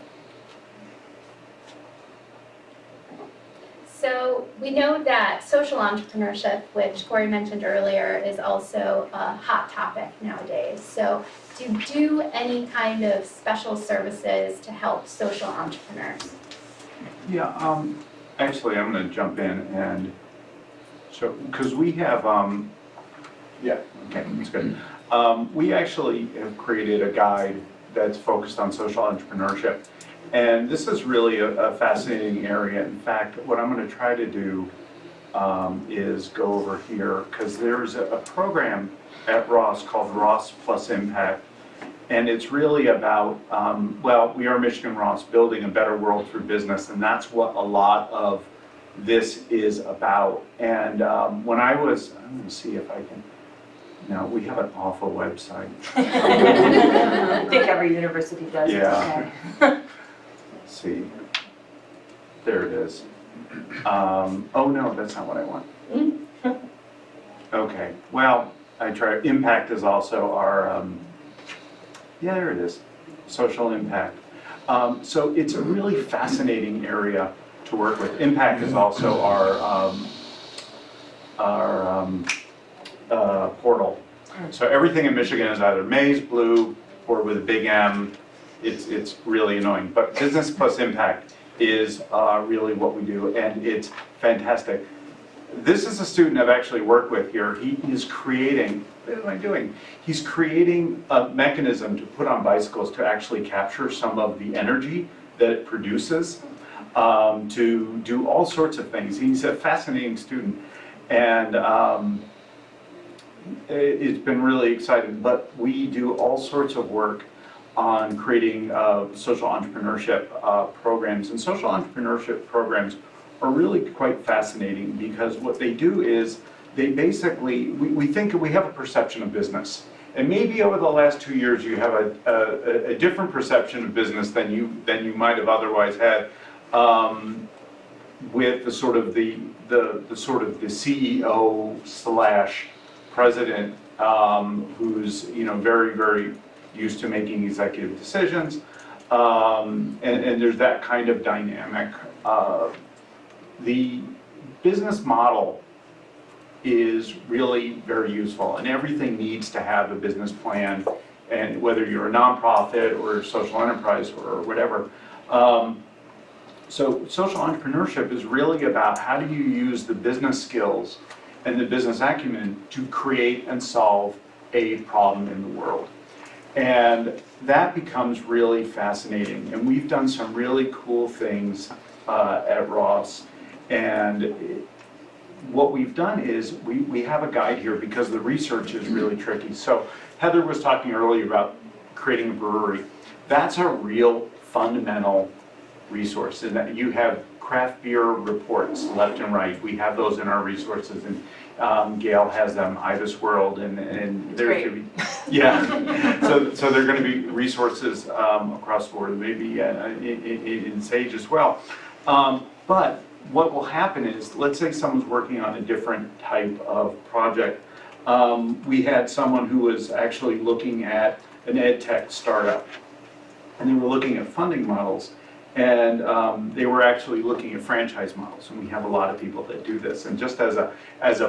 So we know that social entrepreneurship, which Corey mentioned earlier, is also a hot topic nowadays. So do you do any kind of special services to help social entrepreneurs? Yeah, actually, I'm going to jump in and show, because we have, yeah, okay, that's good. We actually have created a guide that's focused on social entrepreneurship. And this is really a fascinating area. In fact, what I'm going to try to do is go over here, because there's a program at Ross called Ross Plus Impact. And it's really about, well, we are Michigan Ross, building a better world through business. And that's what a lot of this is about. And when I'm going to see if I can, no, we have an awful website. I think every university does. Yeah. Okay. Let's see. There it is. Oh no, that's not what I want. Okay, well, I try. Impact is also our, yeah, there it is. Social impact. So it's a really fascinating area to work with. Impact is also our portal. So everything in Michigan is either maize, blue, or with a big M. It's really annoying. But Business Plus Impact is really what we do, and it's fantastic. This is a student I've actually worked with here. He is creating, what am I doing? He's creating a mechanism to put on bicycles to actually capture some of the energy that it produces, to do all sorts of things. He's a fascinating student, and it's been really exciting. But we do all sorts of work on creating social entrepreneurship programs. And social entrepreneurship programs are really quite fascinating, because what they do is they basically, we think we have a perception of business. And maybe over the last 2 years you have a different perception of business than you might have otherwise had, with the sort of the CEO/president, who's very, very used to making executive decisions, and there's that kind of dynamic. The business model is really very useful, and everything needs to have a business plan, and whether you're a nonprofit or a social enterprise or whatever. So social entrepreneurship is really about how do you use the business skills and the business acumen to create and solve a problem in the world. And that becomes really fascinating. And we've done some really cool things at Ross. And what we've done is we have a guide here, because the research is really tricky. So Heather was talking earlier about creating a brewery. That's a real fundamental resource, in that you have craft beer reports left and right. We have those in our resources, and Gail has them, Ibis World, and there's going to be, yeah. So there are going to be resources across the board, maybe in Sage as well. But what will happen is, let's say someone's working on a different type of project. We had someone who was actually looking at an ed tech startup, and they were looking at funding models. And they were actually looking at franchise models, and we have a lot of people that do this. And just as a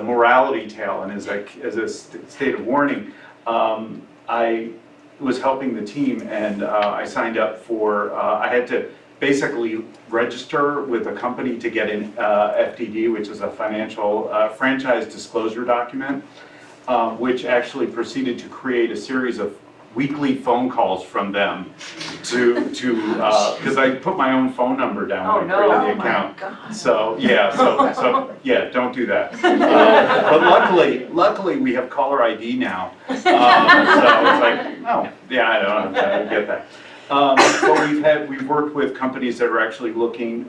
morality tale and as a state of warning, I was helping the team, and I signed up for. I had to basically register with a company to get an FDD, which is a financial franchise disclosure document, which actually proceeded to create a series of weekly phone calls from them because I put my own phone number down when I created the Oh, my account. God. So, yeah, don't do that. But luckily, we have caller ID now. So it's like, oh, yeah, I don't get that. But we've worked with companies that are actually working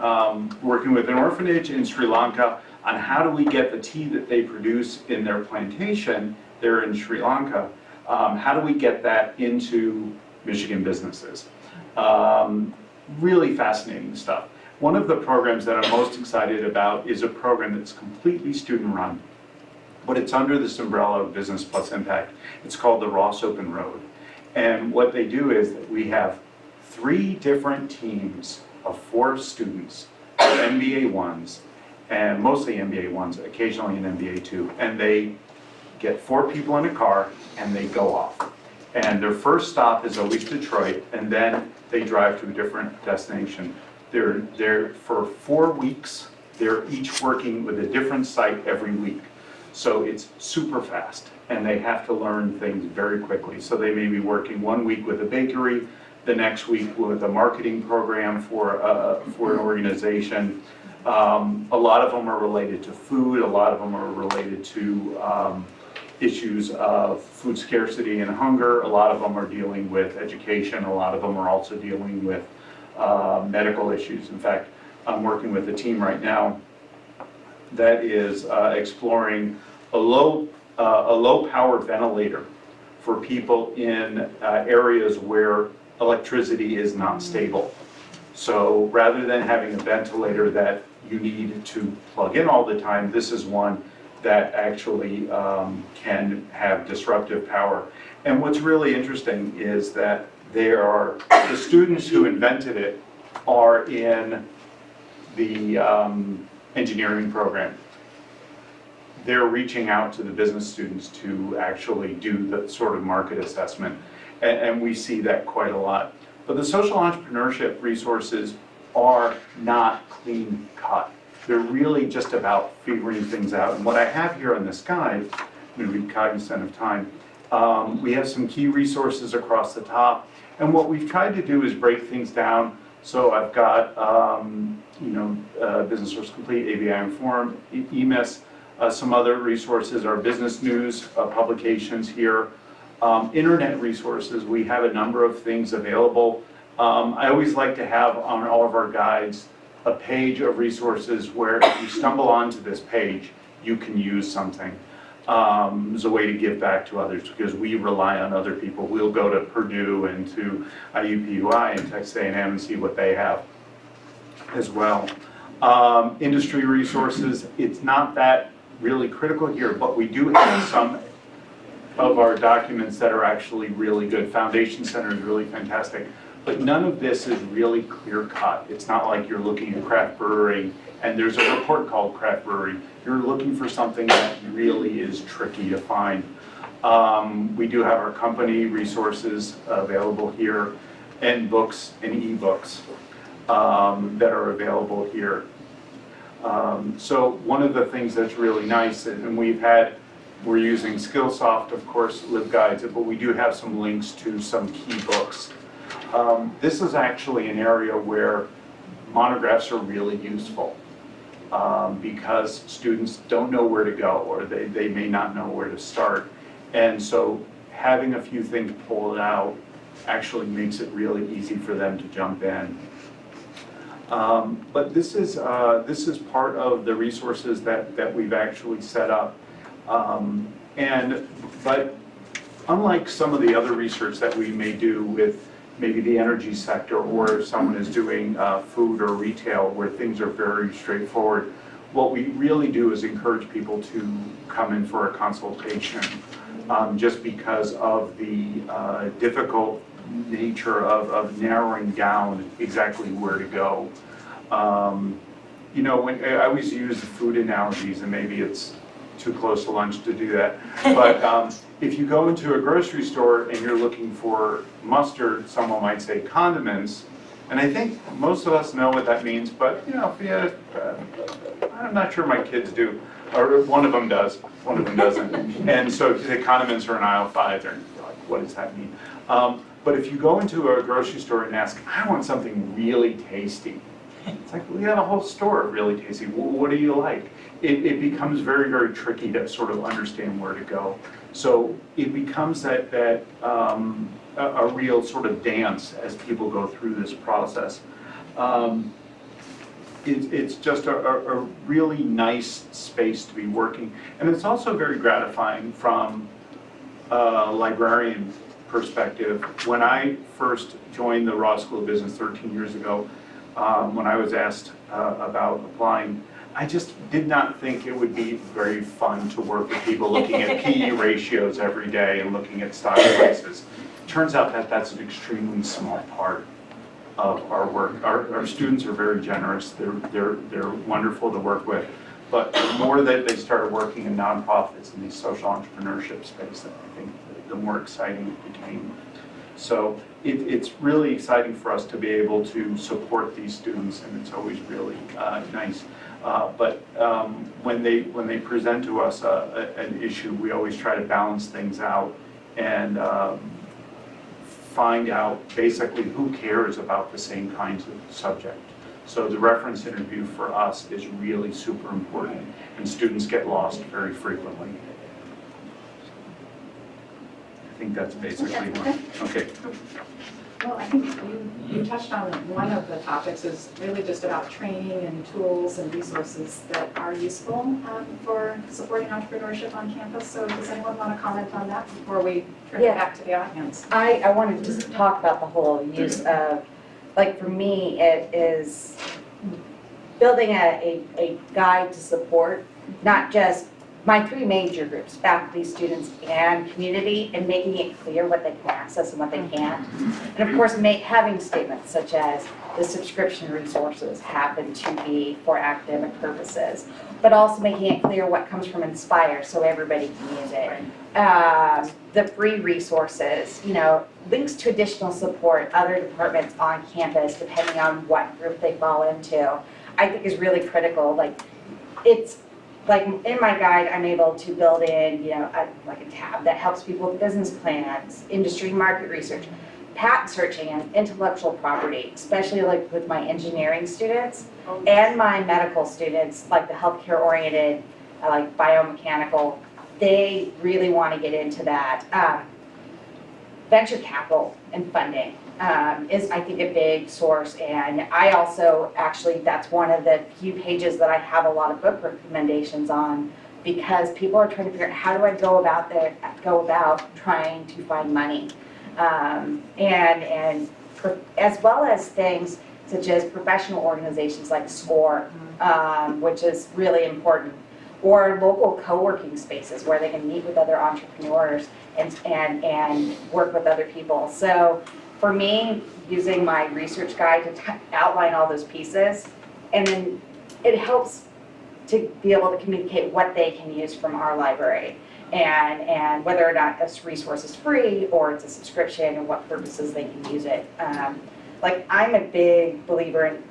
with an orphanage in Sri Lanka on how do we get the tea that they produce in their plantation there in Sri Lanka, how do we get that into Michigan businesses? Really fascinating stuff. One of the programs that I'm most excited about is a program that's completely student-run, but it's under this umbrella of Business Plus Impact. It's called the Ross Open Road. And what they do is that we have 3 different teams of 4 students, MBA 1s, and mostly MBA 1s, occasionally an MBA 2, and they get 4 people in a car and they go off. And their first stop is always Detroit, and then they drive to a different destination. They're there for 4 weeks. They're each working with a different site every week. So it's super fast, and they have to learn things very quickly. So they may be working 1 week with a bakery, the next week with a marketing program for an organization. A lot of them are related to food. A lot of them are related to issues of food scarcity and hunger. A lot of them are dealing with education. A lot of them are also dealing with medical issues. In fact, I'm working with a team right now that is exploring a low power ventilator for people in areas where electricity is not stable. So rather than having a ventilator that you need to plug in all the time, this is one that actually can have disruptive power. And what's really interesting is that the students who invented it are in the engineering program. They're reaching out to the business students to actually do the sort of market assessment. And we see that quite a lot. But the social entrepreneurship resources are not clean cut. They're really just about figuring things out. And what I have here on this guide, I'm going to be cognizant of time, we have some key resources across the top. And what we've tried to do is break things down. So I've got, Business Source Complete, ABI Informed, EMIS, some other resources, our business news publications here. Internet resources, we have a number of things available. I always like to have on all of our guides a page of resources where if you stumble onto this page, you can use something as a way to give back to others, because we rely on other people. We'll go to Purdue and to IUPUI and Texas A&M and see what they have as well. Industry resources, it's not that really critical here, but we do have some of our documents that are actually really good. Foundation Center is really fantastic, but none of this is really clear cut. It's not like you're looking at craft brewery and there's a report called craft brewery. You're looking for something that really is tricky to find. We do have our company resources available here, and books and ebooks that are available here. So one of the things that's really nice, and we're using Skillsoft, of course, LibGuides, but we do have some links to some key books. This is actually an area where monographs are really useful because students don't know where to go, or they may not know where to start. And so having a few things pulled out actually makes it really easy for them to jump in. But this is part of the resources that we've actually set up. But unlike some of the other research that we may do with maybe the energy sector, or if someone is doing food or retail where things are very straightforward, what we really do is encourage people to come in for a consultation, just because of the difficult nature of narrowing down exactly where to go. When I always use the food analogies, and maybe it's too close to lunch to do that, but if you go into a grocery store and you're looking for mustard, someone might say condiments, and I think most of us know what that means, but I'm not sure my kids do, or one of them does, one of them doesn't. And so if you say condiments are in aisle 5, they're like, what does that mean? But if you go into a grocery store and ask, I want something really tasty, it's like, we have a whole store of really tasty. What do you like? It becomes very, very tricky to sort of understand where to go. So it becomes a real sort of dance as people go through this process. It's just a really nice space to be working. And it's also very gratifying from a librarian perspective. When I first joined the Ross School of Business 13 years ago, when I was asked about applying, I just did not think it would be very fun to work with people looking at PE ratios every day and looking at stock prices. Turns out that that's an extremely small part of our work. Our students are very generous. They're wonderful to work with. But the more that they started working in nonprofits in the social entrepreneurship space, I think the more exciting it became. So it's really exciting for us to be able to support these students, and it's always really nice. But when they present to us an issue, we always try to balance things out and find out basically who cares about the same kinds of subject. So the reference interview for us is really super important, and students get lost very frequently. I think that's basically one. Okay. Well, I think you touched on one of the topics is really just about training and tools and resources that are useful for supporting entrepreneurship on campus. So does anyone want to comment on that before we turn it back to the audience? I wanted to just talk about the whole use of, like for me, it is building a guide to support, not just my three major groups, faculty, students, and community, and making it clear what they can access and what they can't. And of course, having statements such as the subscription resources happen to be for academic purposes, but also making it clear what comes from Inspire so everybody can use it. The free resources, links to additional support, other departments on campus, depending on what group they fall into, I think is really critical. Like in my guide, I'm able to build in, a tab that helps people with business plans, industry market research, patent searching, and intellectual property, especially like with my engineering students and my medical students, like the healthcare oriented, like biomechanical. They really want to get into that. Venture capital and funding is, I think, a big source, and I also that's one of the few pages that I have a lot of book recommendations on, because people are trying to figure out how do I go about trying to find money, and as well as things such as professional organizations like SCORE, which is really important, or local co-working spaces where they can meet with other entrepreneurs and work with other people. So for me, using my research guide to outline all those pieces, and then it helps to be able to communicate what they can use from our library, and whether or not this resource is free or it's a subscription and what purposes they can use it. I'm a big believer in,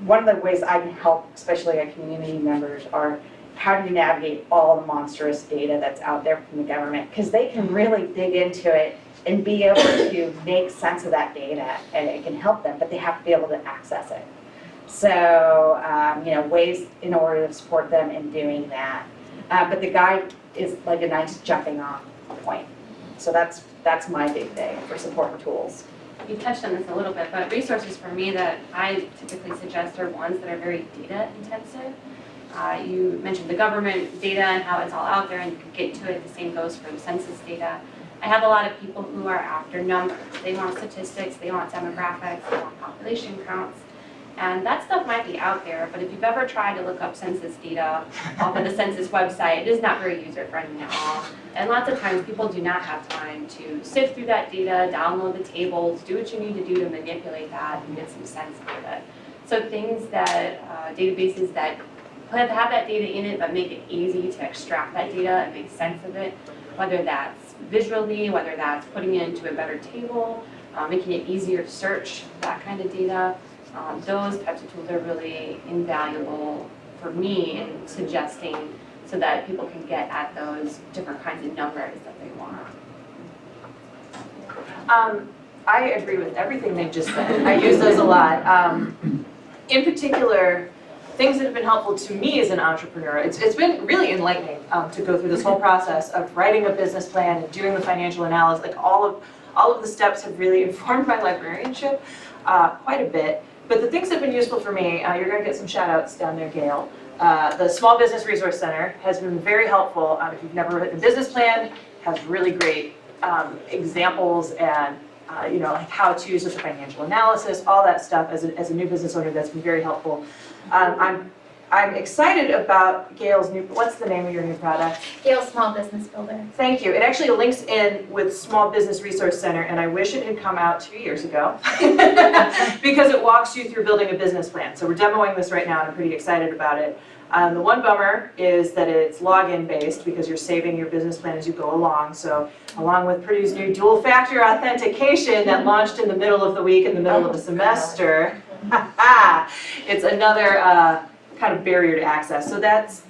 one of the ways I can help, especially our community members, are how do you navigate all the monstrous data that's out there from the government, because they can really dig into it and be able to make sense of that data, and it can help them, but they have to be able to access it. So, ways in order to support them in doing that. But the guide is like a nice jumping off point. So that's my big thing for support and tools. You touched on this a little bit, but resources for me that I typically suggest are ones that are very data intensive. You mentioned the government data and how it's all out there and you can get to it. The same goes for the census data. I have a lot of people who are after numbers. They want statistics, they want demographics, they want population counts. And that stuff might be out there, but if you've ever tried to look up census data off of the census website, it is not very user-friendly at all. And lots of times people do not have time to sift through that data, download the tables, do what you need to do to manipulate that and get some sense out of it. So things that, databases that have that data in it but make it easy to extract that data and make sense of it, whether that's visually, whether that's putting it into a better table, making it easier to search that kind of data. Those types of tools are really invaluable for me in suggesting so that people can get at those different kinds of numbers that they want. I agree with everything they've just said. I use those a lot. In particular, things that have been helpful to me as an entrepreneur, it's been really enlightening to go through this whole process of writing a business plan and doing the financial analysis. Like all of the steps have really informed my librarianship quite a bit. But the things that have been useful for me, you're going to get some shout outs down there, Gail. The Small Business Resource Center has been very helpful. If you've never written a business plan, has really great examples and like how-tos with the financial analysis, all that stuff. As a new business owner, that's been very helpful. I'm excited about Gail's new, what's the name of your new product? Gale Small Business Builder. Thank you. It actually links in with Small Business Resource Center, and I wish it had come out 2 years ago because it walks you through building a business plan. So we're demoing this right now, and I'm pretty excited about it. The one bummer is that it's login based because you're saving your business plan as you go along. So along with Purdue's new dual factor authentication that launched in the middle of the week in the middle of the semester, it's another kind of barrier to access. So that's,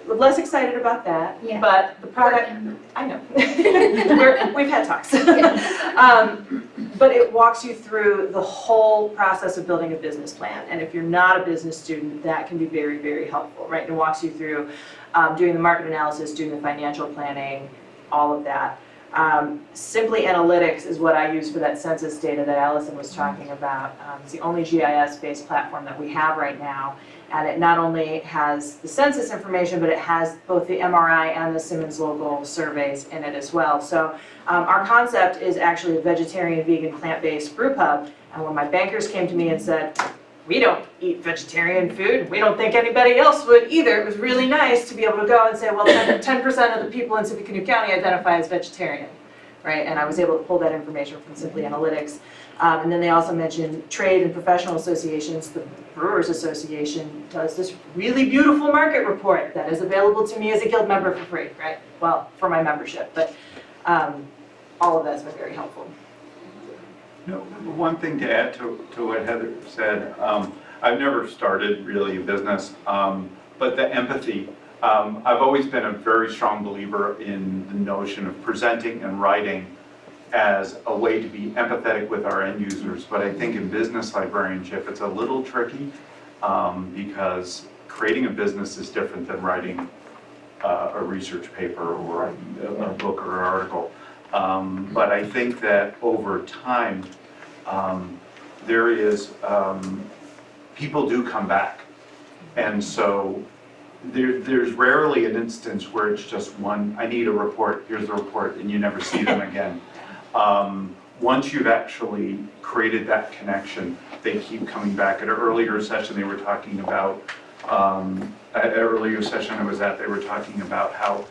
we're less excited about that, Yeah. but the product, I know, we've had talks. But it walks you through the whole process of building a business plan. And if you're not a business student, that can be very, very helpful, right? It walks you through doing the market analysis, doing the financial planning, all of that. Simply Analytics is what I use for that census data that Allison was talking about. It's the only GIS-based platform that we have right now. And it not only has the census information, but it has both the MRI and the Simmons local surveys in it as well. So our concept is actually a vegetarian, vegan, plant-based brew pub. And when my bankers came to me and said, we don't eat vegetarian food, we don't think anybody else would either, it was really nice to be able to go and say, well, 10% of the people in Tippecanoe County identify as vegetarian, right? And I was able to pull that information from Simply Analytics. And then they also mentioned trade and professional associations. The Brewers Association does this really beautiful market report that is available to me as a guild member for free, right? Well, for my membership, but all of that's been very helpful. You know, one thing to add to what Heather said, I've never started really a business, but the empathy. I've always been a very strong believer in the notion of presenting and writing as a way to be empathetic with our end users, but I think in business librarianship it's a little tricky because creating a business is different than writing a research paper or a book or an article. But I think that over time there is, people do come back, and so there's rarely an instance where it's just one, I need a report, here's the report, and you never see them again. Once you've actually created that connection, they keep coming back. At an earlier session they were talking about, at an earlier session I was at, they were talking about how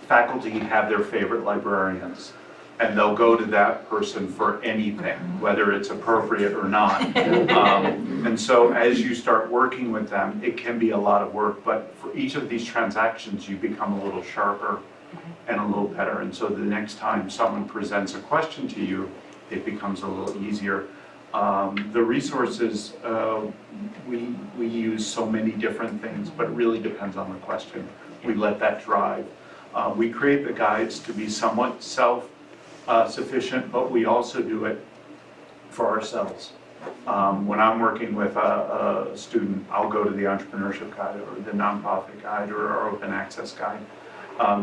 faculty have their favorite librarians, and they'll go to that person for anything, whether it's appropriate or not. And so as you start working with them, it can be a lot of work, but for each of these transactions you become a little sharper and a little better. And so the next time someone presents a question to you, it becomes a little easier. The resources, we use so many different things, but it really depends on the question. We let that drive. We create the guides to be somewhat self-sufficient, but we also do it for ourselves. When I'm working with a student, I'll go to the entrepreneurship guide or the nonprofit guide or our open access guide,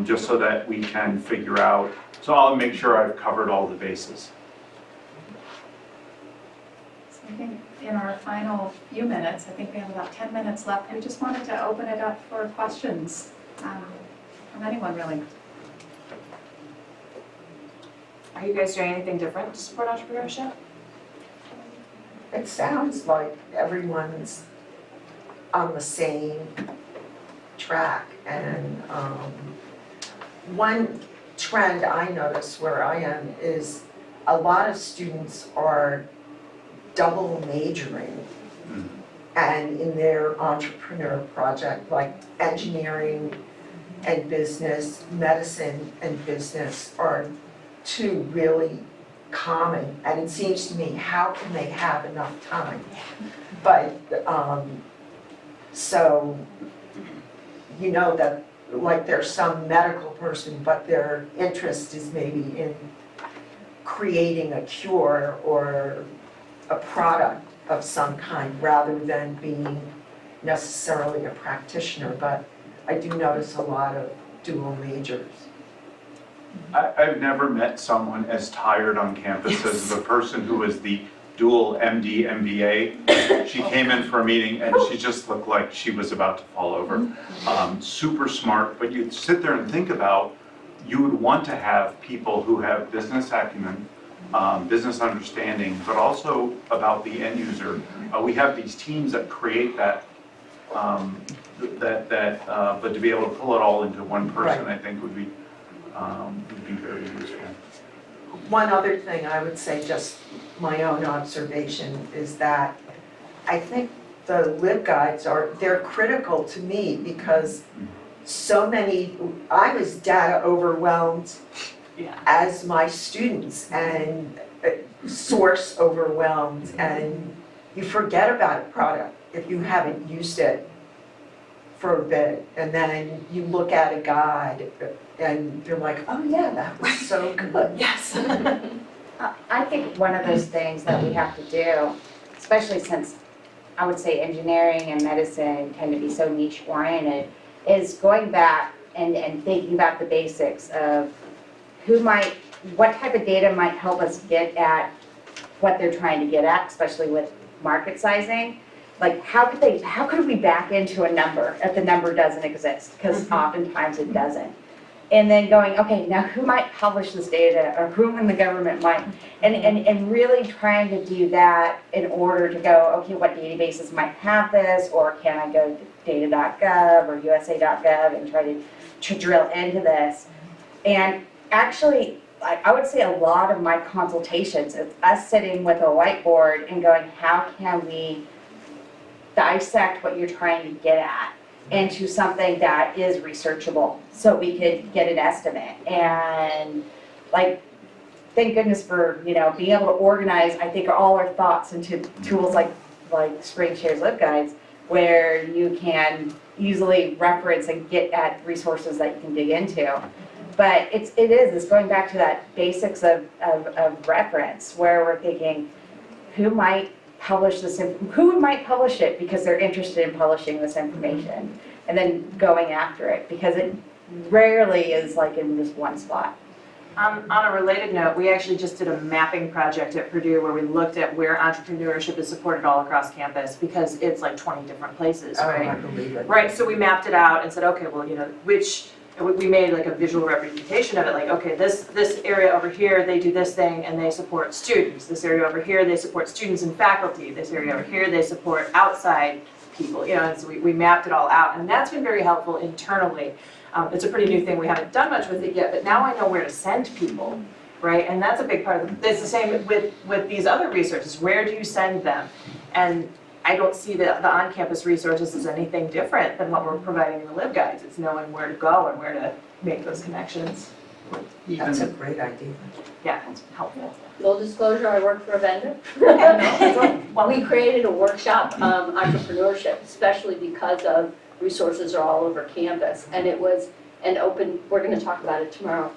just so that we can figure out, so I'll make sure I've covered all the bases. So I think in our final few minutes, I think we have about 10 minutes left, we just wanted to open it up for questions from anyone really. Are you guys doing anything different to support entrepreneurship? It sounds like everyone's on the same track, and one trend I notice where I am is a lot of students are double majoring and in their entrepreneur project, like engineering and business, medicine and business are two really common, and it seems to me, how can they have enough time? But so you know that like there's some medical person, but their interest is maybe in creating a cure or a product of some kind rather than being necessarily a practitioner, but I do notice a lot of dual majors. I've never met someone as tired on campus as the person who was the dual MD, MBA. She came in for a meeting and she just looked like she was about to fall over. Super smart, but you sit there and think about, you would want to have people who have business acumen, business understanding, but also about the end user. We have these teams that create that, but to be able to pull it all into one person, Right. I think would be very useful. One other thing I would say, just my own observation, is that I think the LibGuides they're critical to me because so many, I was data overwhelmed as my students and source overwhelmed, and you forget about a product if you haven't used it for a bit, and then you look at a guide and you're like, oh yeah, that was so good. Yes. I think one of those things that we have to do, especially since I would say engineering and medicine tend to be so niche oriented, is going back and thinking about the basics of what type of data might help us get at what they're trying to get at, especially with market sizing. Like how could we back into a number if the number doesn't exist? Because oftentimes it doesn't. And then going, okay, now who might publish this data, or who in the government might, and really trying to do that in order to go, okay, what databases might have this, or can I go to data.gov or USA.gov and try to drill into this. And actually, I would say a lot of my consultations is us sitting with a whiteboard and going, how can we dissect what you're trying to get at into something that is researchable, so we could get an estimate. And like, thank goodness for, being able to organize, I think, all our thoughts into tools like Spring Shares LibGuides, where you can easily reference and get at resources that you can dig into. But it's going back to that basics of reference, where we're thinking, who might publish this, who might publish it because they're interested in publishing this information, and then going after it, because it rarely is like in just one spot. On a related note, we actually just did a mapping project at Purdue where we looked at where entrepreneurship is supported all across campus, because it's like 20 different places, Oh, right? I believe it. Right, so we mapped it out and said, okay, well, we made like a visual representation of it, like, okay, this area over here, they do this thing and they support students. This area over here, they support students and faculty. This area over here, they support outside people, and so we mapped it all out. And that's been very helpful internally. It's a pretty new thing. We haven't done much with it yet, but now I know where to send people, right? And that's a big part of it's the same with these other resources. Where do you send them? And I don't see the on-campus resources as anything different than what we're providing in the LibGuides. It's knowing where to go and where to make those connections. That's a great idea. Yeah, it's helpful. Full disclosure, I work for a vendor. Well, We created a workshop, entrepreneurship, especially because of resources are all over campus. And it was an open, we're gonna talk about it tomorrow.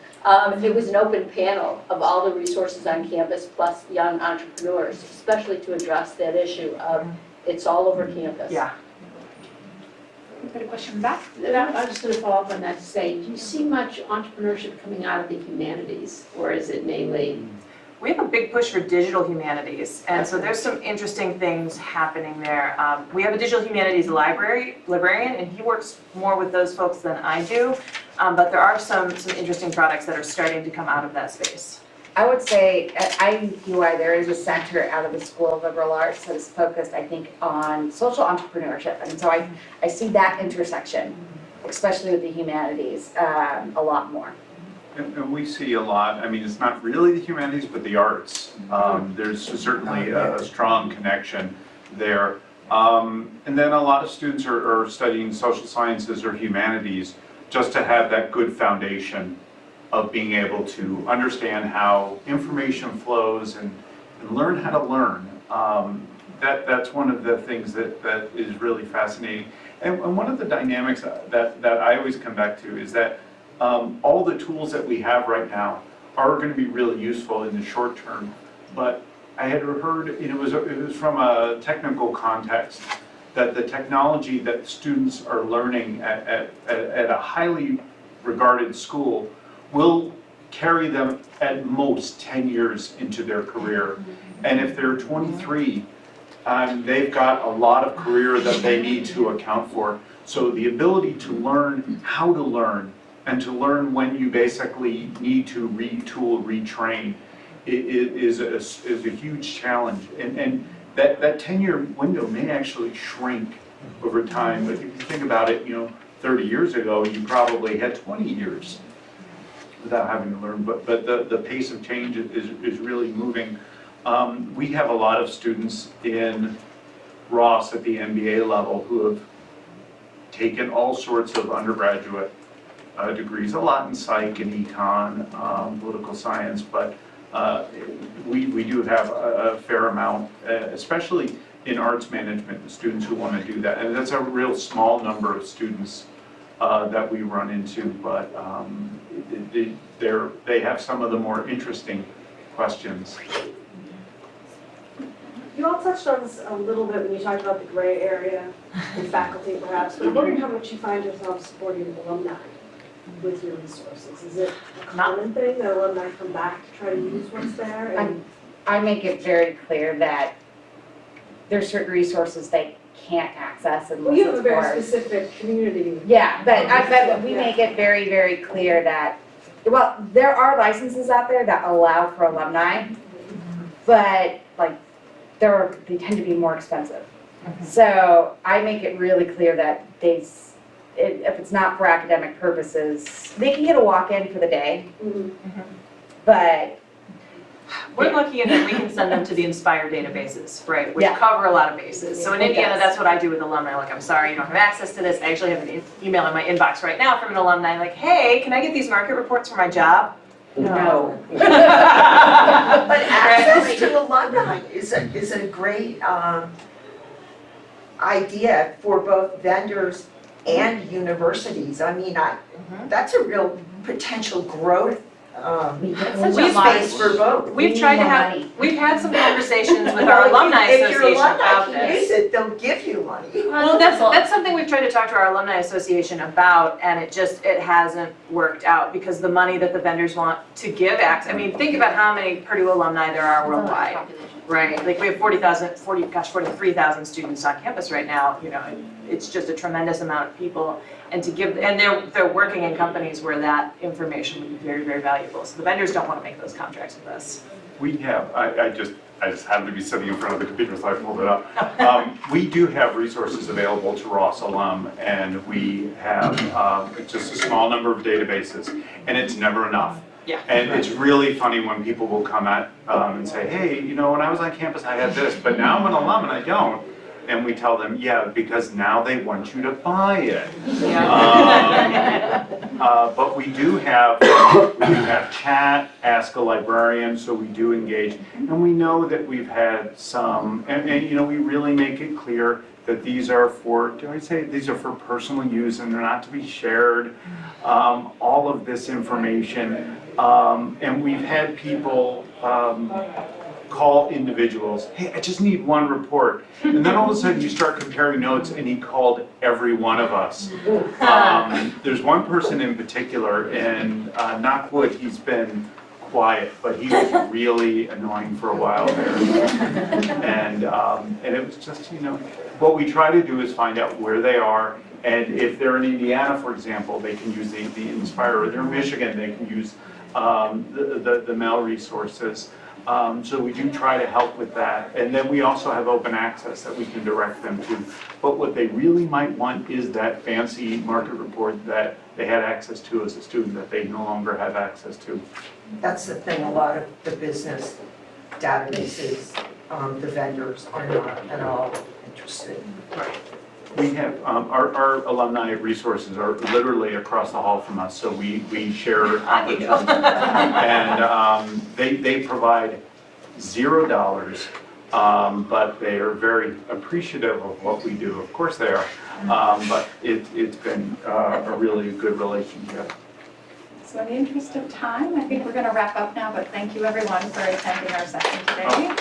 It was an open panel of all the resources on campus plus young entrepreneurs, especially to address that issue of it's all over campus. yeah. I've got a question back. I'm just going to follow up on that to say, do you see much entrepreneurship coming out of the humanities, or is it mainly? We have a big push for digital humanities, and so there's some interesting things happening there. We have a digital humanities librarian, and he works more with those folks than I do, but there are some interesting products that are starting to come out of that space. I would say at IUI there is a center out of the School of Liberal Arts that is focused, I think, on social entrepreneurship. And so I see that intersection, especially with the humanities, a lot more. And we see a lot, it's not really the humanities, but the arts. There's certainly a strong connection there. And then a lot of students are studying social sciences or humanities just to have that good foundation of being able to understand how information flows and learn how to learn. That's one of the things that is really fascinating. And one of the dynamics that I always come back to is that all the tools that we have right now are going to be really useful in the short term. But I had heard, it was from a technical context, that the technology that students are learning at a highly regarded school will carry them at most 10 years into their career. And if they're 23, they've got a lot of career that they need to account for. So the ability to learn how to learn and to learn when you basically need to retool, retrain is a huge challenge. And that 10-year window may actually shrink over time. But if you think about it, 30 years ago, you probably had 20 years without having to learn. But the pace of change is really moving. We have a lot of students in Ross at the MBA level who have taken all sorts of undergraduate degrees, a lot in psych and econ, political science, but we do have a fair amount, especially in arts management, students who want to do that. And that's a real small number of students that we run into, but they have some of the more interesting questions. You all touched on this a little bit when you talked about the gray area in faculty perhaps, but I'm wondering how much you find yourself supporting alumni with your resources. Is it a common thing that alumni come back to try to use what's there? And I make it very clear that there's certain resources they can't access unless well, you have a it's very for- specific community. Yeah, but we make it very, very clear that, well, there are licenses out there that allow for alumni, but like, they tend to be more expensive. So I make it really clear that if it's not for academic purposes, they can get a walk-in for the day, but We're lucky in that we can send them to the Inspire databases, right, which Yeah. cover a lot of bases. So in It Indiana, does. that's what I do with alumni. Like, I'm sorry you don't have access to this. I actually have an email in my inbox right now from an alumni like, hey, can I get these market reports for my job? no. But access to alumni is a great idea for both vendors and universities. I mean, that's a real potential growth space for both. We've We tried need to more have, money. we've had some conversations with our alumni If your association alumni about can use this. it, they'll give you money. Well, that's something we've tried to talk to our alumni association about, and it hasn't worked out because the money that the vendors want to give access, I mean, think about how many Purdue alumni there are worldwide, right? Like, we have 43,000 students on campus right now, it's just a tremendous amount of people. And they're working in companies where that information would be very, very valuable. So the vendors don't want to make those contracts with us. We have, I just happened to be sitting in front of the computer, so I pulled it up. We do have resources available to Ross alum, and we have just a small number of databases, and it's never enough. Yeah. And it's really funny when people will come at and say, hey, when I was on campus, I had this, but now I'm an alum and I don't. And we tell them, yeah, because now they want you to buy it. But we do have chat, ask a librarian, so we do engage. And we know that we've had some, and we really make it clear that these are for personal use and they're not to be shared. All of this information, and we've had people call individuals, hey, I just need one report. And then all of a sudden you start comparing notes and he called every one of us. There's one person in particular, and knock wood, he's been quiet, but he was really annoying for a while there. And it was just, what we try to do is find out where they are, and if they're in Indiana, for example, they can use the Inspire, or they're in Michigan, they can use the mail resources. So we do try to help with that. And then we also have open access that we can direct them to. But what they really might want is that fancy market report that they had access to as a student that they no longer have access to. That's the thing, a lot of the business databases, the vendors are not at all interested. We have, our alumni resources are literally across the hall from us, so we share opportunities. And they provide $0, but they are very appreciative of what we do. Of course they are, but it's been a really good relationship. So in the interest of time, I think we're going to wrap up now, but thank you everyone for attending our session today.